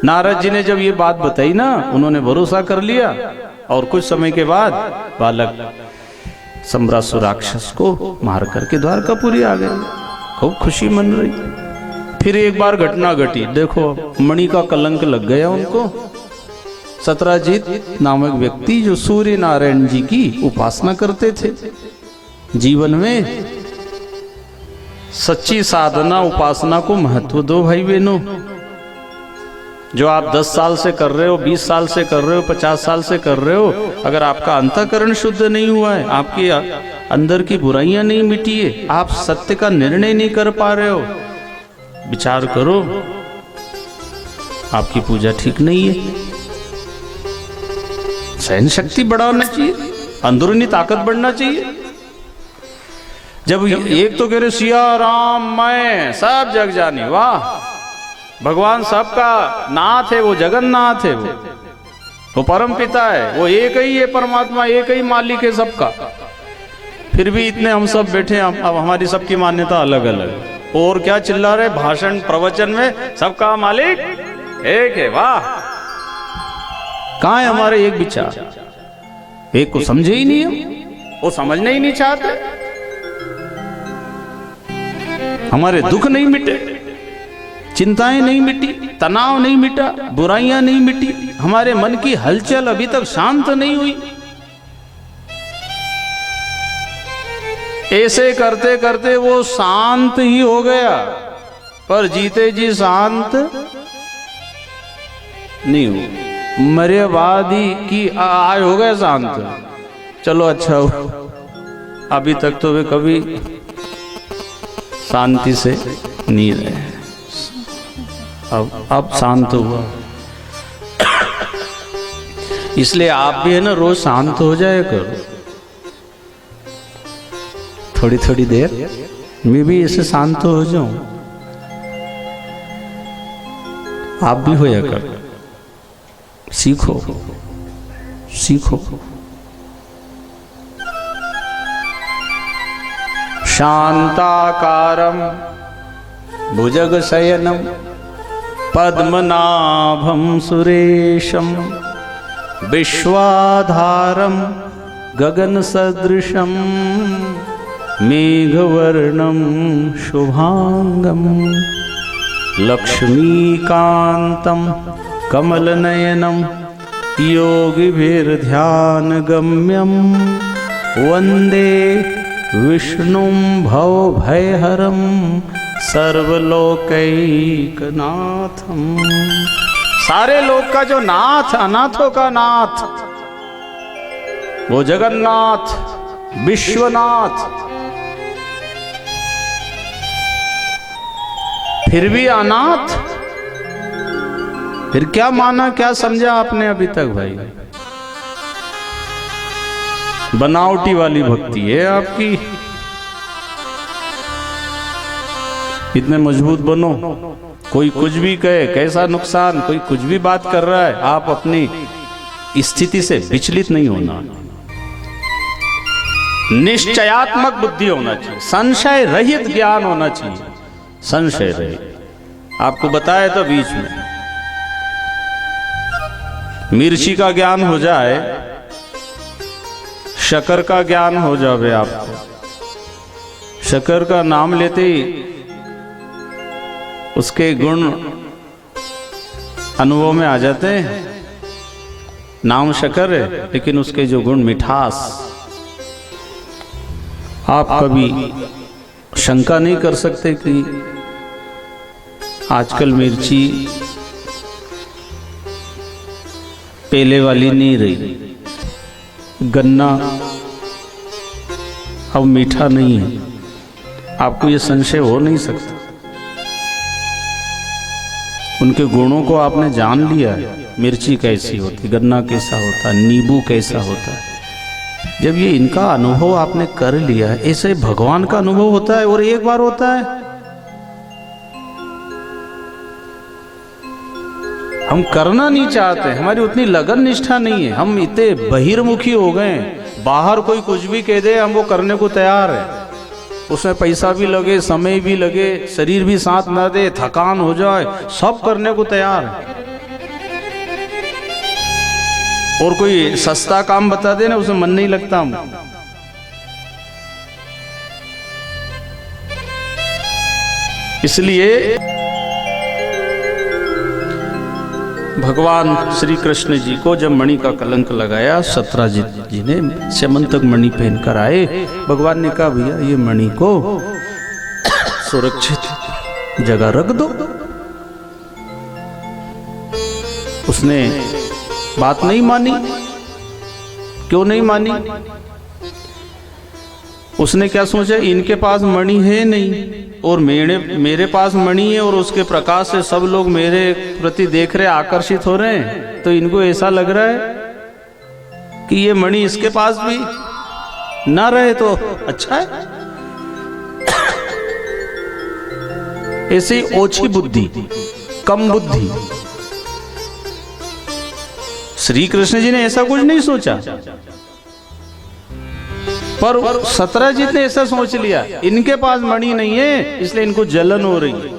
नारद जी ने जब ये बात बताई ना, उन्होंने भरोसा कर लिया, और कुछ समय के बाद बालक सम्रासुर राक्षस को मार करके द्वारकापुरी आ गए। खूब खुशी मन रही। फिर एक बार घटना घटी, देखो मणि का कलंक लग गया उनको। सत्राजीत नामक व्यक्ति जो सूर्य नारायण जी की उपासना करते थे, जीवन में सच्ची साधना उपासना को महत्व दो भाई बहनों। जो आप 10 साल से कर रहे हो, 20 साल से कर रहे हो, 50 साल से कर रहे हो, अगर आपका अंतःकरण शुद्ध नहीं हुआ है, आपके अंदर की बुराइयां नहीं मिटी है, आप सत्य का निर्णय नहीं कर पा रहे हो, विचार करो, आपकी पूजा ठीक नहीं है। सहन शक्ति बढ़ाना चाहिए, अंदरूनी ताकत बढ़ना चाहिए। जब एक तो कह रहे सिया राम मैं सब जग जानी, वाह, भगवान सबका नाथ है, वो जगन्नाथ है, वो परम पिता है, वो एक ही है परमात्मा, एक ही मालिक है सबका। फिर भी इतने हम सब बैठे, अब हमारी सबकी मान्यता अलग अलग। और क्या चिल्ला रहे भाषण प्रवचन में, सबका मालिक एक है, वाह। कहाँ है हमारे एक विचार? एक को समझे ही नहीं हम, वो समझने ही नहीं चाहते। हमारे दुख नहीं मिटे, चिंताएं नहीं मिटी, तनाव नहीं मिटा, बुराइयां नहीं मिटी, हमारे मन की हलचल अभी तक शांत नहीं हुई। ऐसे करते करते वो शांत ही हो गया, पर जीते जी शांत नहीं हो, मरे बाद ही की आय हो गए शांत। चलो अच्छा हो, अभी तक तो वे कभी शांति से नहीं रहे, अब शांत हुआ। इसलिए आप भी है ना रोज शांत हो जाए करो, थोड़ी थोड़ी देर मैं भी ऐसे शांत हो जाऊं, आप भी होया करो, सीखो सीखो। शांताकारं भुजगशयनं पद्मनाभं सुरेशं विश्वाधारं गगनसदृशं मेघवर्णं शुभांगं लक्ष्मीकान्तं कमलनयनं योगिभिर्ध्यानगम्यं वन्दे विष्णुं भवभयहरं सर्वलोकैकनाथं। सारे लोक का जो नाथ, अनाथों का नाथ, वो जगन्नाथ विश्वनाथ। फिर भी अनाथ, फिर क्या माना, क्या समझा आपने अभी तक भाई? बनावटी वाली भक्ति है आपकी। इतने मजबूत बनो, कोई कुछ भी कहे, कैसा नुकसान, कोई कुछ भी बात कर रहा है, आप अपनी स्थिति से विचलित नहीं होना, निश्चयात्मक बुद्धि होना चाहिए, संशय रहित ज्ञान होना चाहिए, संशय रहित। आपको बताया था बीच में, मिर्ची का ज्ञान हो जाए, शकर का ज्ञान हो जावे आपको, शकर का नाम लेते ही उसके गुण अनुभव में आ जाते हैं। नाम शकर है, लेकिन उसके जो गुण, मिठास, आप कभी शंका नहीं कर सकते कि आजकल मिर्ची पहले वाली नहीं रही, गन्ना अब मीठा नहीं है। आपको ये संशय हो नहीं सकता। उनके गुणों को आपने जान लिया है, मिर्ची कैसी होती, गन्ना कैसा होता, नींबू कैसा होता है। जब ये इनका अनुभव आपने कर लिया है, ऐसे भगवान का अनुभव होता है और एक बार होता है। हम करना नहीं चाहते, हमारी उतनी लगन निष्ठा नहीं है, हम इतने बहिर्मुखी हो गए, बाहर कोई कुछ भी कह दे हम वो करने को तैयार है, उसमें पैसा भी लगे, समय भी लगे, शरीर भी साथ ना दे, थकान हो जाए, सब करने को तैयार है। और कोई सस्ता काम बता दे ना, उसमें मन नहीं लगता हम। इसलिए भगवान श्री कृष्ण जी को जब मणि का कलंक लगाया, सत्राजित जी ने स्यमंतक मणि पहनकर आए। भगवान ने कहा भैया ये मणि को सुरक्षित जगह रख दो। उसने बात नहीं मानी। क्यों नहीं मानी? उसने क्या सोचा, इनके पास मणि है नहीं और मेरे पास मणि है और उसके प्रकाश से सब लोग मेरे प्रति देख रहे, आकर्षित हो रहे हैं, तो इनको ऐसा लग रहा है कि ये मणि इसके पास भी ना रहे तो अच्छा है। ऐसी ओछी बुद्धि, कम बुद्धि। श्री कृष्ण जी ने ऐसा कुछ नहीं सोचा, पर सत्राजित ने ऐसा सोच लिया इनके पास मणि नहीं है इसलिए इनको जलन हो रही है।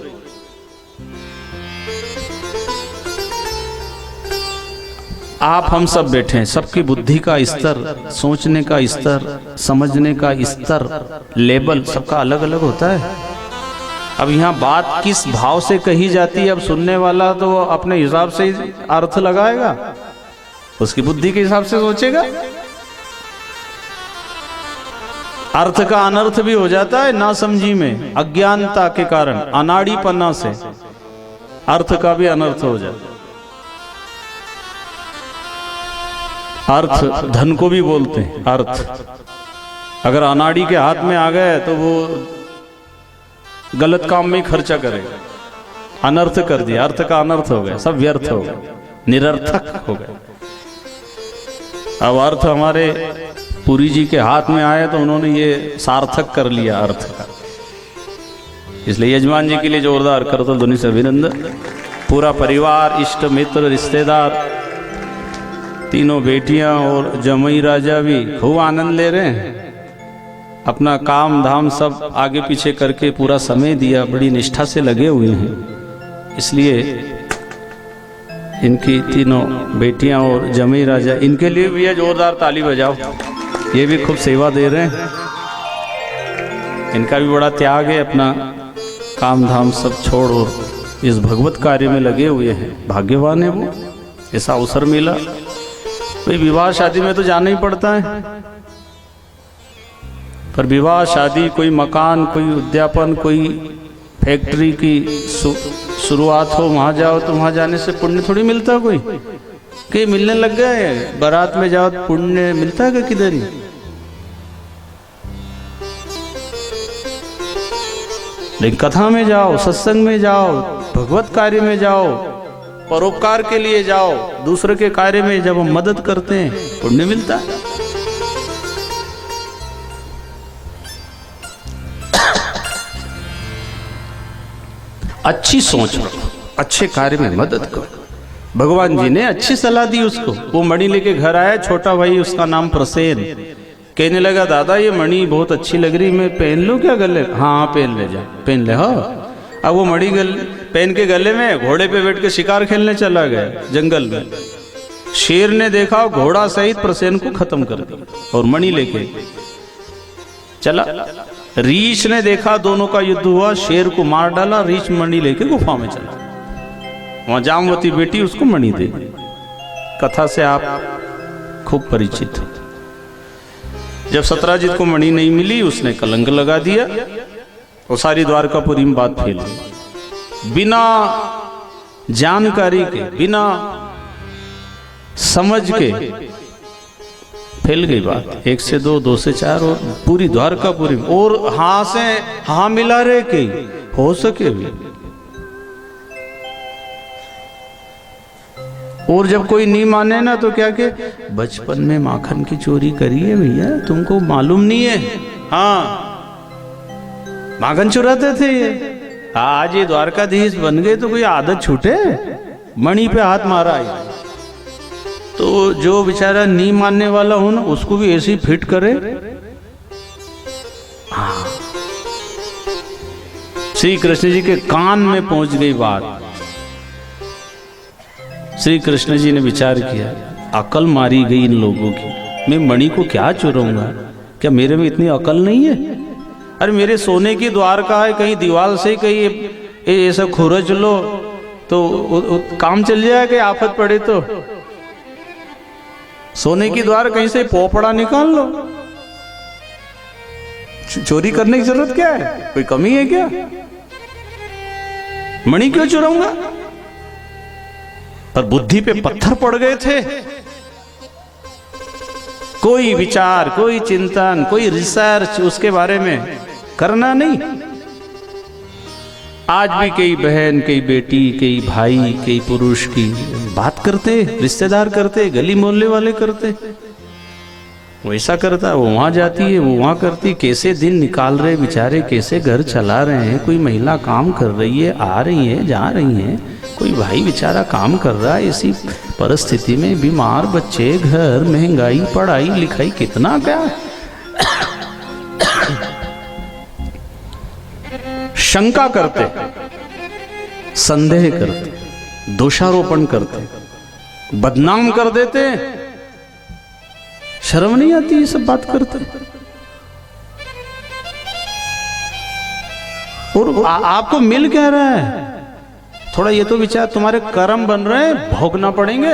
आप हम सब बैठे हैं, सबकी बुद्धि का स्तर, सोचने का स्तर, समझने का स्तर, लेवल सबका अलग अलग होता है। अब यहाँ बात किस भाव से कही जाती है, अब सुनने वाला तो अपने हिसाब से ही अर्थ लगाएगा, उसकी बुद्धि के हिसाब से सोचेगा। अर्थ का अनर्थ भी हो जाता है ना समझी में, अज्ञानता के कारण, अनाड़ीपना से अर्थ का भी अनर्थ हो जाता है। अर्थ धन को भी बोलते हैं। अर्थ अगर अनाड़ी के हाथ में आ गए तो वो गलत काम में खर्चा करेगा, अनर्थ कर दिया, अर्थ का अनर्थ हो गया, सब व्यर्थ हो गया, निरर्थक हो गया। अब अर्थ हमारे पुरी जी के हाथ में आए तो उन्होंने ये सार्थक कर लिया अर्थ का। इसलिए यजमान जी के लिए जोरदार करतल ध्वनि से अभिनंदन। पूरा परिवार, इष्ट मित्र, रिश्तेदार, तीनों बेटियां और जमई राजा भी खूब आनंद ले रहे हैं। अपना काम धाम सब आगे पीछे करके पूरा समय दिया, बड़ी निष्ठा से लगे हुए हैं। इसलिए इनकी तीनों बेटियां और जमई राजा, इनके लिए भी है जोरदार ताली बजाओ। ये भी खूब सेवा दे रहे हैं, इनका भी बड़ा त्याग है, अपना काम धाम सब छोड़ और इस भगवत कार्य में लगे हुए हैं। भाग्यवान है वो, ऐसा अवसर मिला। भाई विवाह शादी में तो जाना ही पड़ता है, पर विवाह शादी, कोई मकान, कोई उद्यापन, कोई फैक्ट्री की शुरुआत हो, वहां जाओ तो वहां जाने से पुण्य थोड़ी मिलता कोई, कि मिलने लग गए। बारात में जाओ तो पुण्य मिलता है कि किधर ही। लेकिन कथा में जाओ, सत्संग में जाओ, भगवत कार्य में जाओ, परोपकार के लिए जाओ, दूसरे के कार्य में जब हम मदद करते हैं पुण्य मिलता है। अच्छी सोच रखो, अच्छे कार्य में मदद करो। भगवान जी ने अच्छी सलाह दी उसको। वो मणि लेके घर आया, छोटा भाई उसका नाम प्रसेन, कहने लगा दादा ये मणि बहुत अच्छी लग रही, मैं पहन लूं क्या गले? हाँ पहन ले, जा पहन ले। हाँ, अब वो मणि पहन के गले में घोड़े पे बैठ के शिकार खेलने चला गया जंगल में। शेर ने देखा, घोड़ा सहित प्रसेन को खत्म कर दिया और मणि लेके चला। रीछ ने देखा, दोनों का युद्ध हुआ, शेर को मार डाला, रीछ मणि लेके गुफा में चला। वहां जामवती बेटी उसको मणि दे दी। कथा से आप खूब परिचित हो। जब सत्राजित को मणि नहीं मिली, उसने कलंक लगा दिया और सारी द्वारकापुरी में बात फैल गई। बिना जानकारी के, बिना समझ के फैल गई बात। 1 से 2, 2 से 4 और पूरी द्वारकापुरी में। और हाँ से हाँ मिला रहे के हो सके भी। और जब कोई नहीं माने ना तो क्या के बचपन में माखन की चोरी करी है भैया, तुमको मालूम नहीं है? हाँ, माखन चुराते थे ये। आज ये द्वारकाधीश बन गए तो कोई आदत छूटे? मणि पे हाथ मारा है तो जो बेचारा नहीं मानने वाला हो ना, उसको भी ऐसे ही फिट करे। हाँ, श्री कृष्ण जी के कान में पहुंच गई बात। श्री कृष्ण जी ने विचार किया, अकल मारी गई इन लोगों की, मैं मणि को क्या चुराऊंगा? क्या मेरे में इतनी अकल नहीं है? अरे मेरे सोने की द्वारका है, कहीं दीवार से कहीं ऐसा खुरच लो तो काम चल जाएगा, आफत पड़े तो सोने की द्वार कहीं से पोपड़ा निकाल लो। चोरी करने की जरूरत क्या है? कोई कमी है क्या? मणि क्यों चुराऊंगा? पर बुद्धि पे पत्थर पड़ गए थे। कोई विचार, कोई चिंतन, कोई रिसर्च उसके बारे में करना नहीं। आज भी कई बहन, कई बेटी, कई भाई, कई पुरुष की बात करते, रिश्तेदार करते, गली मोहल्ले वाले करते। वो ऐसा करता, वो वहां जाती है, वो वहां करती, कैसे दिन निकाल रहे बेचारे, कैसे घर चला रहे हैं। कोई महिला काम कर रही है, आ रही है, जा रही है, कोई भाई बेचारा काम कर रहा है। इसी परिस्थिति में बीमार बच्चे, घर, महंगाई, पढ़ाई लिखाई, कितना क्या। शंका करते, संदेह करते, दोषारोपण करते, बदनाम कर देते। शर्म नहीं आती ये सब बात करते? और आपको मिल क्या रहा है? थोड़ा ये तो विचार, तुम्हारे कर्म बन रहे हैं, भोगना पड़ेंगे।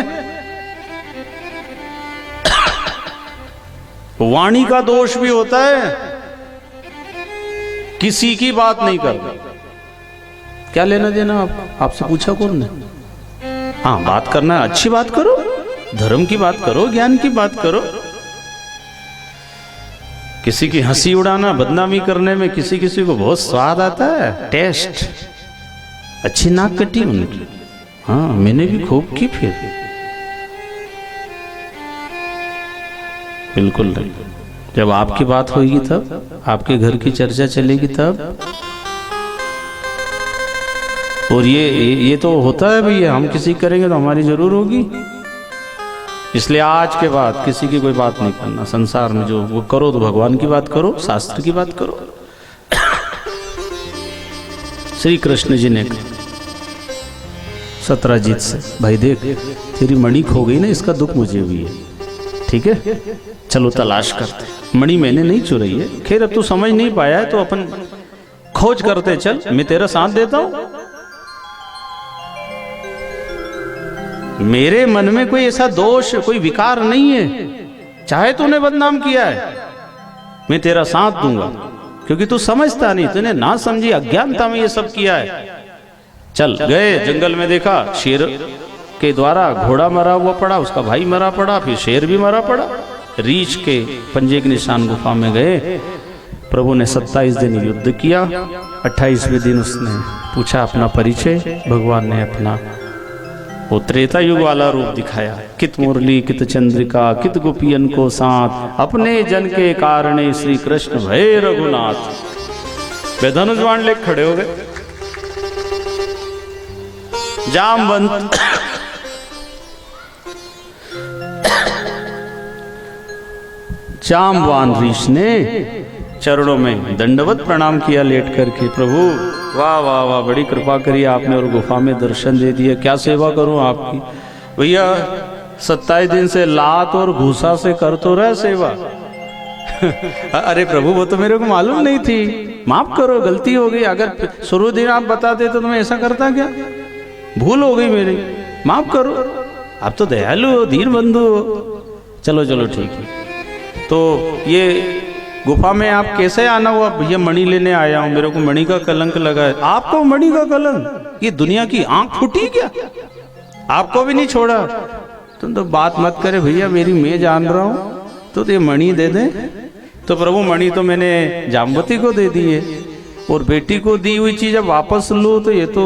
वाणी का दोष भी होता है, किसी की बात नहीं करना। क्या लेना देना आपसे पूछा कौन ने? हाँ, बात करना है, अच्छी बात करो, धर्म की बात करो, ज्ञान की बात करो। किसी की हंसी उड़ाना, बदनामी करने में किसी किसी को बहुत स्वाद आता है, टेस्ट। अच्छी नाक कटी उनकी, हाँ मैंने भी खूब की। फिर बिल्कुल नहीं। जब आपकी बात होगी तब, आपके घर की चर्चा चलेगी तब। और ये तो होता है भैया, हम किसी करेंगे तो हमारी जरूर होगी। इसलिए आज के बाद किसी की कोई बात नहीं करना संसार में। जो वो करो तो भगवान की बात करो, शास्त्र की बात करो। श्री कृष्ण जी ने सत्राजीत से, भाई देख तेरी मणि खो गई ना, इसका दुख मुझे हुई है, ठीक है, चलो तलाश करते। मणि मैंने नहीं चुराई है, खैर अब तू समझ नहीं पाया है तो अपन खोज करते, चल मैं तेरा साथ देता हूं। मेरे मन में कोई ऐसा दोष, कोई विकार नहीं है। चाहे तूने बदनाम किया है, मैं तेरा साथ दूंगा, क्योंकि तू समझता नहीं, तूने ना समझी, अज्ञानता में ये सब किया है। चल गए जंगल में, देखा शेर के द्वारा घोड़ा मरा हुआ पड़ा, उसका भाई मरा पड़ा, फिर शेर भी मरा पड़ा। रीछ के पंजे के निशान गुफा में गए। प्रभु ने 27 दिन युद्ध किया। 28वें दिन उसने पूछा अपना परिचय। भगवान ने अपना वो त्रेता युग वाला रूप दिखाया। कित मुरली कित चंद्रिका कित गोपियन को साथ, अपने जन के कारणे श्री कृष्ण भय रघुनाथ। वे धनुष बाण लेकर खड़े हो गए। जामवंत जामवान ऋषि ने चरणों में दंडवत प्रणाम किया लेट करके। प्रभु वाह वाह वाह, बड़ी कृपा करी आपने और गुफा में दर्शन दे दिया। क्या सेवा करूं आपकी? भैया 27 दिन से लात और घूसा से कर तो रहा सेवा। अरे प्रभु वो तो मेरे को मालूम नहीं थी, माफ करो, गलती हो गई। अगर शुरू दिन आप बताते तो मैं ऐसा करता क्या? भूल हो गई मेरी, माफ करो। आप तो दयालु हो, धीर बंधु हो। चलो चलो ठीक है। तो ये गुफा में आप कैसे आना हुआ? भैया मणि लेने आया हूं, मेरे को मणि का कलंक लगा है। आपको मणि का कलंक? ये दुनिया की आंख फूटी क्या? आपको भी नहीं छोड़ा? तुम तो बात मत करे भैया, मेरी मैं जान रहा हूं, तो ये मणि दे दे। तो प्रभु मणि तो मैंने जामवती को दे दी है, और बेटी को दी हुई चीज अब वापस लो तो ये तो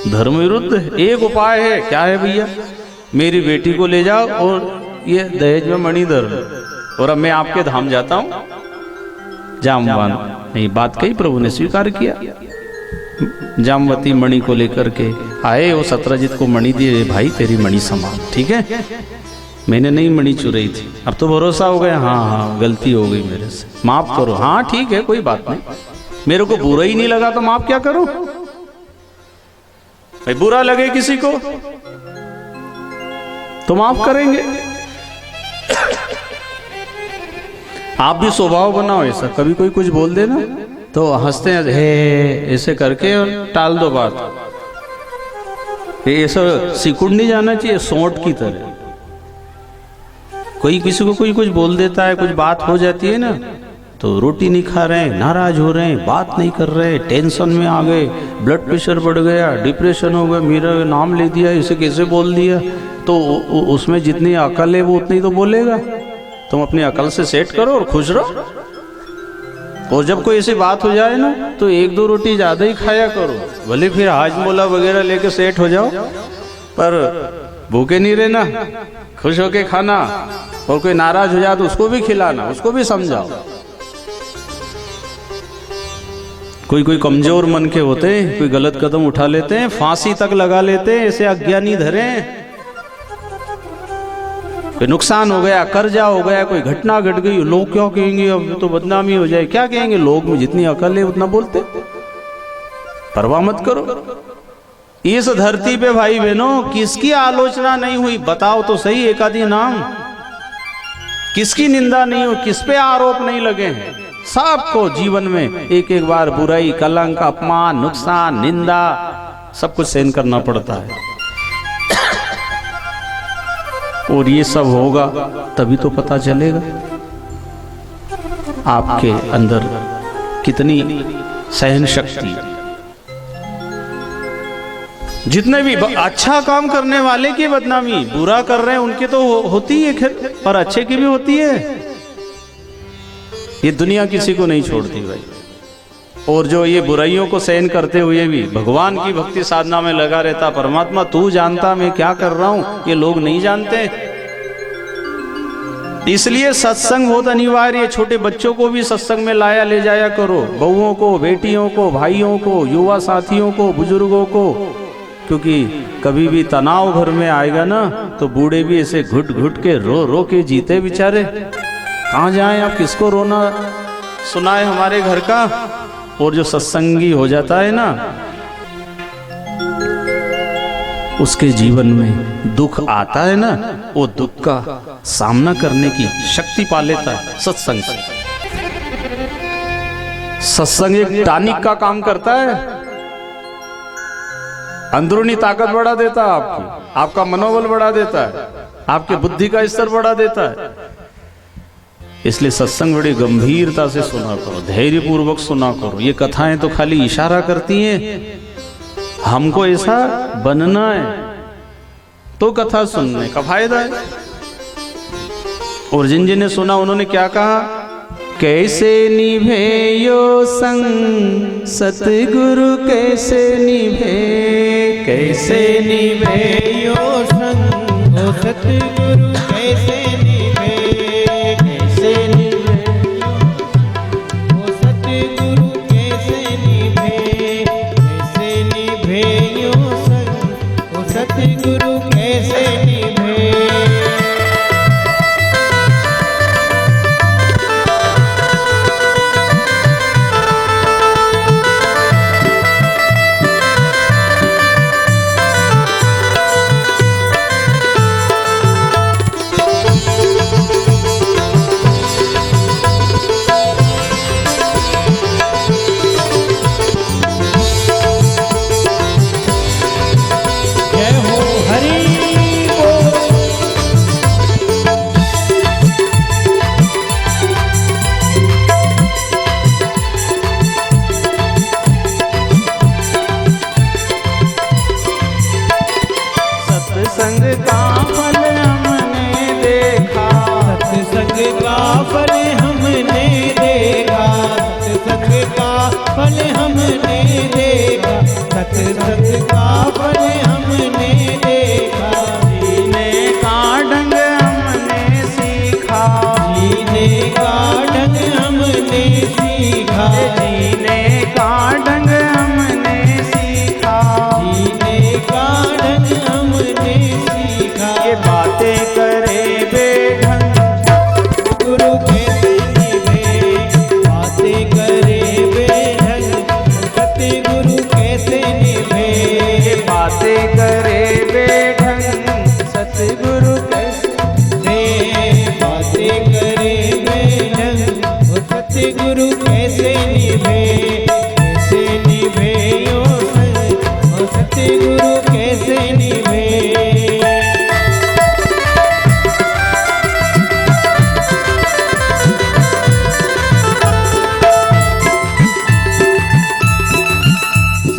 धर्म विरुद्ध है। एक उपाय है, क्या है भैया? मेरी बेटी को ले जाओ और ये दहेज में मणि धर लो, और अब मैं आपके धाम जाता हूं। जामवान नहीं बात कही, प्रभु ने स्वीकार किया। जामवती मणि को लेकर के आए, वो सत्राजित को मणि दिए। भाई तेरी मणि समान, ठीक है, मैंने नहीं मणि चुराई थी, अब तो भरोसा हो गया। हाँ हाँ गलती हो गई मेरे से, माफ करो। हाँ ठीक है, कोई बात नहीं, मेरे को बुरा ही नहीं लगा तो माफ क्या करूं? भाई बुरा लगे किसी को तो माफ करेंगे। आप भी स्वभाव बनाओ ऐसा, कभी कोई कुछ बोल देना तो हंसते हैं, हे ऐसे करके और टाल दो बात। ये ऐसा सिकुड़ नहीं जाना चाहिए सोंठ की तरह। कोई किसी को कोई कुछ बोल देता है, कुछ बात हो जाती है ना, तो रोटी नहीं खा रहे हैं, नाराज हो रहे हैं, बात नहीं कर रहे हैं, टेंशन में आ गए, ब्लड प्रेशर बढ़ गया, डिप्रेशन हो गया, मेरा नाम ले दिया, इसे कैसे बोल दिया, तो उसमें जितनी अकल है वो उतनी तो बोलेगा। तुम अपनी अकल से सेट करो और खुश रहो। और जब कोई ऐसी बात हो जाए ना, तो 1-2 रोटी ज़्यादा ही खाया करो, भले फिर हाजमोला वगैरह लेके सेट हो जाओ, पर भूखे नहीं रहना, खुश होके खाना। और कोई नाराज हो जाए तो उसको भी खिलाना, उसको भी समझाओ। कोई कमजोर मन के होते हैं, कोई गलत कदम उठा लेते हैं, फांसी तक लगा लेते हैं, ऐसे अज्ञानी धरे। कोई नुकसान हो गया, कर्जा हो गया, कोई घटना घट गई, लोग क्या कहेंगे, अब तो बदनामी हो जाए, क्या कहेंगे लोग, में जितनी अकल है उतना बोलते। परवाह मत करो। इस धरती पे भाई बहनों किसकी आलोचना नहीं हुई, बताओ तो सही एक आधी नाम। किसकी निंदा नहीं हो, किस पे आरोप नहीं लगे हैं। सबको जीवन में एक एक बार बुराई, कलंक, अपमान, नुकसान, निंदा सब कुछ सहन करना पड़ता है। और ये सब होगा तभी तो पता चलेगा आपके अंदर कितनी सहन शक्ति। जितने भी अच्छा काम करने वाले की बदनामी, बुरा कर रहे हैं उनकी तो होती है खैर, पर अच्छे की भी होती है। ये दुनिया किसी को नहीं छोड़ती भाई। और जो ये बुराइयों को सहन करते हुए भी भगवान की भक्ति साधना में लगा रहता, परमात्मा तू जानता मैं क्या कर रहा हूं, ये लोग नहीं जानते। इसलिए सत्संग बहुत अनिवार्य है। छोटे बच्चों को भी सत्संग में लाया ले जाया करो, बहुओं को, बेटियों को, भाइयों को, युवा साथियों को, बुजुर्गों को, क्योंकि कभी भी तनाव घर में आएगा ना, तो बूढ़े भी ऐसे घुट घुट के रो रो के जीते बेचारे। कहाँ जाएं आप, किसको रोना सुनाए हमारे घर का। और जो सत्संगी हो जाता है ना, उसके जीवन में दुख आता है ना, वो दुख का सामना करने की शक्ति पा लेता है सत्संग से। सत्संग एक टॉनिक का काम करता है, अंदरूनी ताकत बढ़ा देता है आपकी, आपका मनोबल बढ़ा देता है, आपके बुद्धि का स्तर बढ़ा देता है। इसलिए सत्संग बड़ी गंभीरता से सुना करो, धैर्य पूर्वक सुना करो। ये कथाएं तो खाली इशारा करती हैं, हमको ऐसा बनना है तो कथा सुनने का फायदा है। और जिन जिन्हें सुना उन्होंने क्या कहा, कैसे निभेयो संग सतगुरु कैसे निभे, कैसे निभेयो संग ओ सतगुरु कैसे निभे, कैसे निभेयो ओ सतगुरु कैसे निभे, कैसे निभेयो संग ओ सतगुरु कैसे निभे।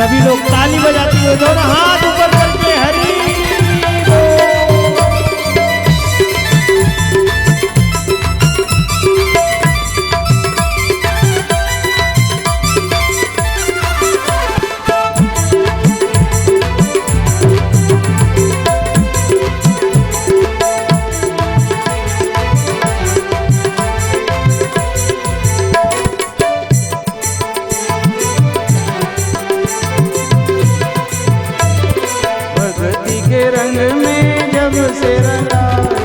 सभी लोग ताली बजाते हुए दोनों हाथ ऊपर करके हरि भक्ति के रंग में जब से रंगाए,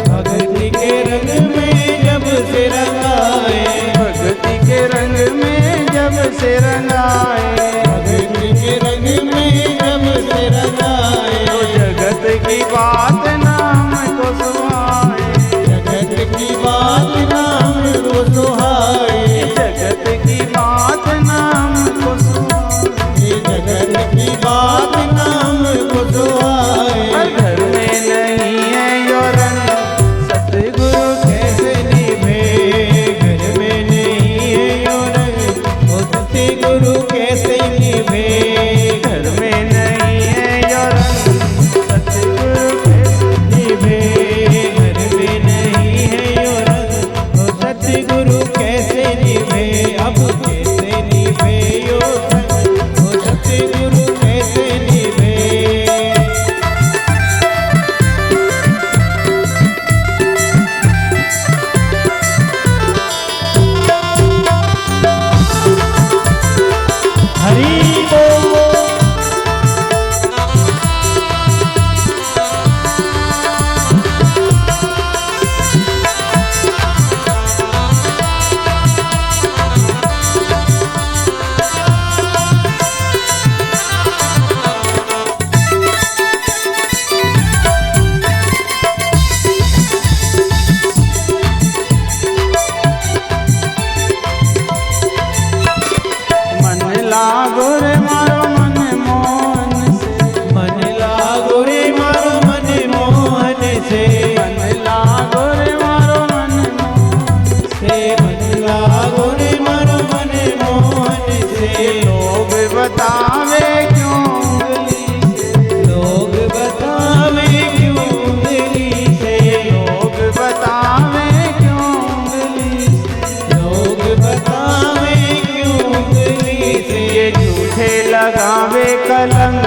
भक्ति के रंग में जब से रंगाए, भक्ति के रंग में जब से रंगाए, भक्ति के रंग में जब से रंगाए, तो जगत की बात नाम को सुहाए, जगत की बात नाम को सुहाए, जगत की बात नाम को सुहाए, जगत की बात नाम को सुहाए। घर में नहीं है यो रंग सतगुरु कैसे निभे, घर में नहीं है यो रंग, वो सतगुरु कैसे निभे, घर में नहीं है यो रंग सतगुरु कैसे निभे, घर में नहीं है यो रंग, वो सतगुरु कैसे निभे, अब कैसे निभे यो रंग, वो सतगुरु कैसे निभे। हरि बोल। मन लागो रे मारो मन मोहन से, मन लागो रे मारो मन मोहन से, मन लागो रे मारो मन मोहन से मन लागो रे मारो मन मोहन से। से। लोग बतावे क्यों उंगली से, लोग बतावे क्यों उंगली से, लोग बतावे क्यों उंगली से, लोग बतावे क्यों उंगली से। ये झूठे लगावे कलंक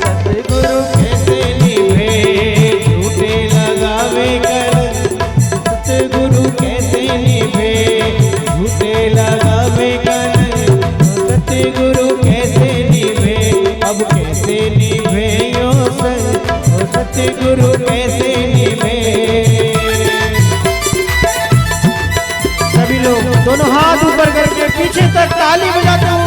सतगुरु कैसे निभे, झूठे लगावे कलंक, सतगुरु कैसे निभे, झूठे लगावे कलंक, सतगुरु कैसे निभे, अब कैसे निभे यो संग, ओ सतगुरु कैसे निभे। सभी लोग दोनों हाथ ऊपर करके पीछे तक ताली बजाते हुए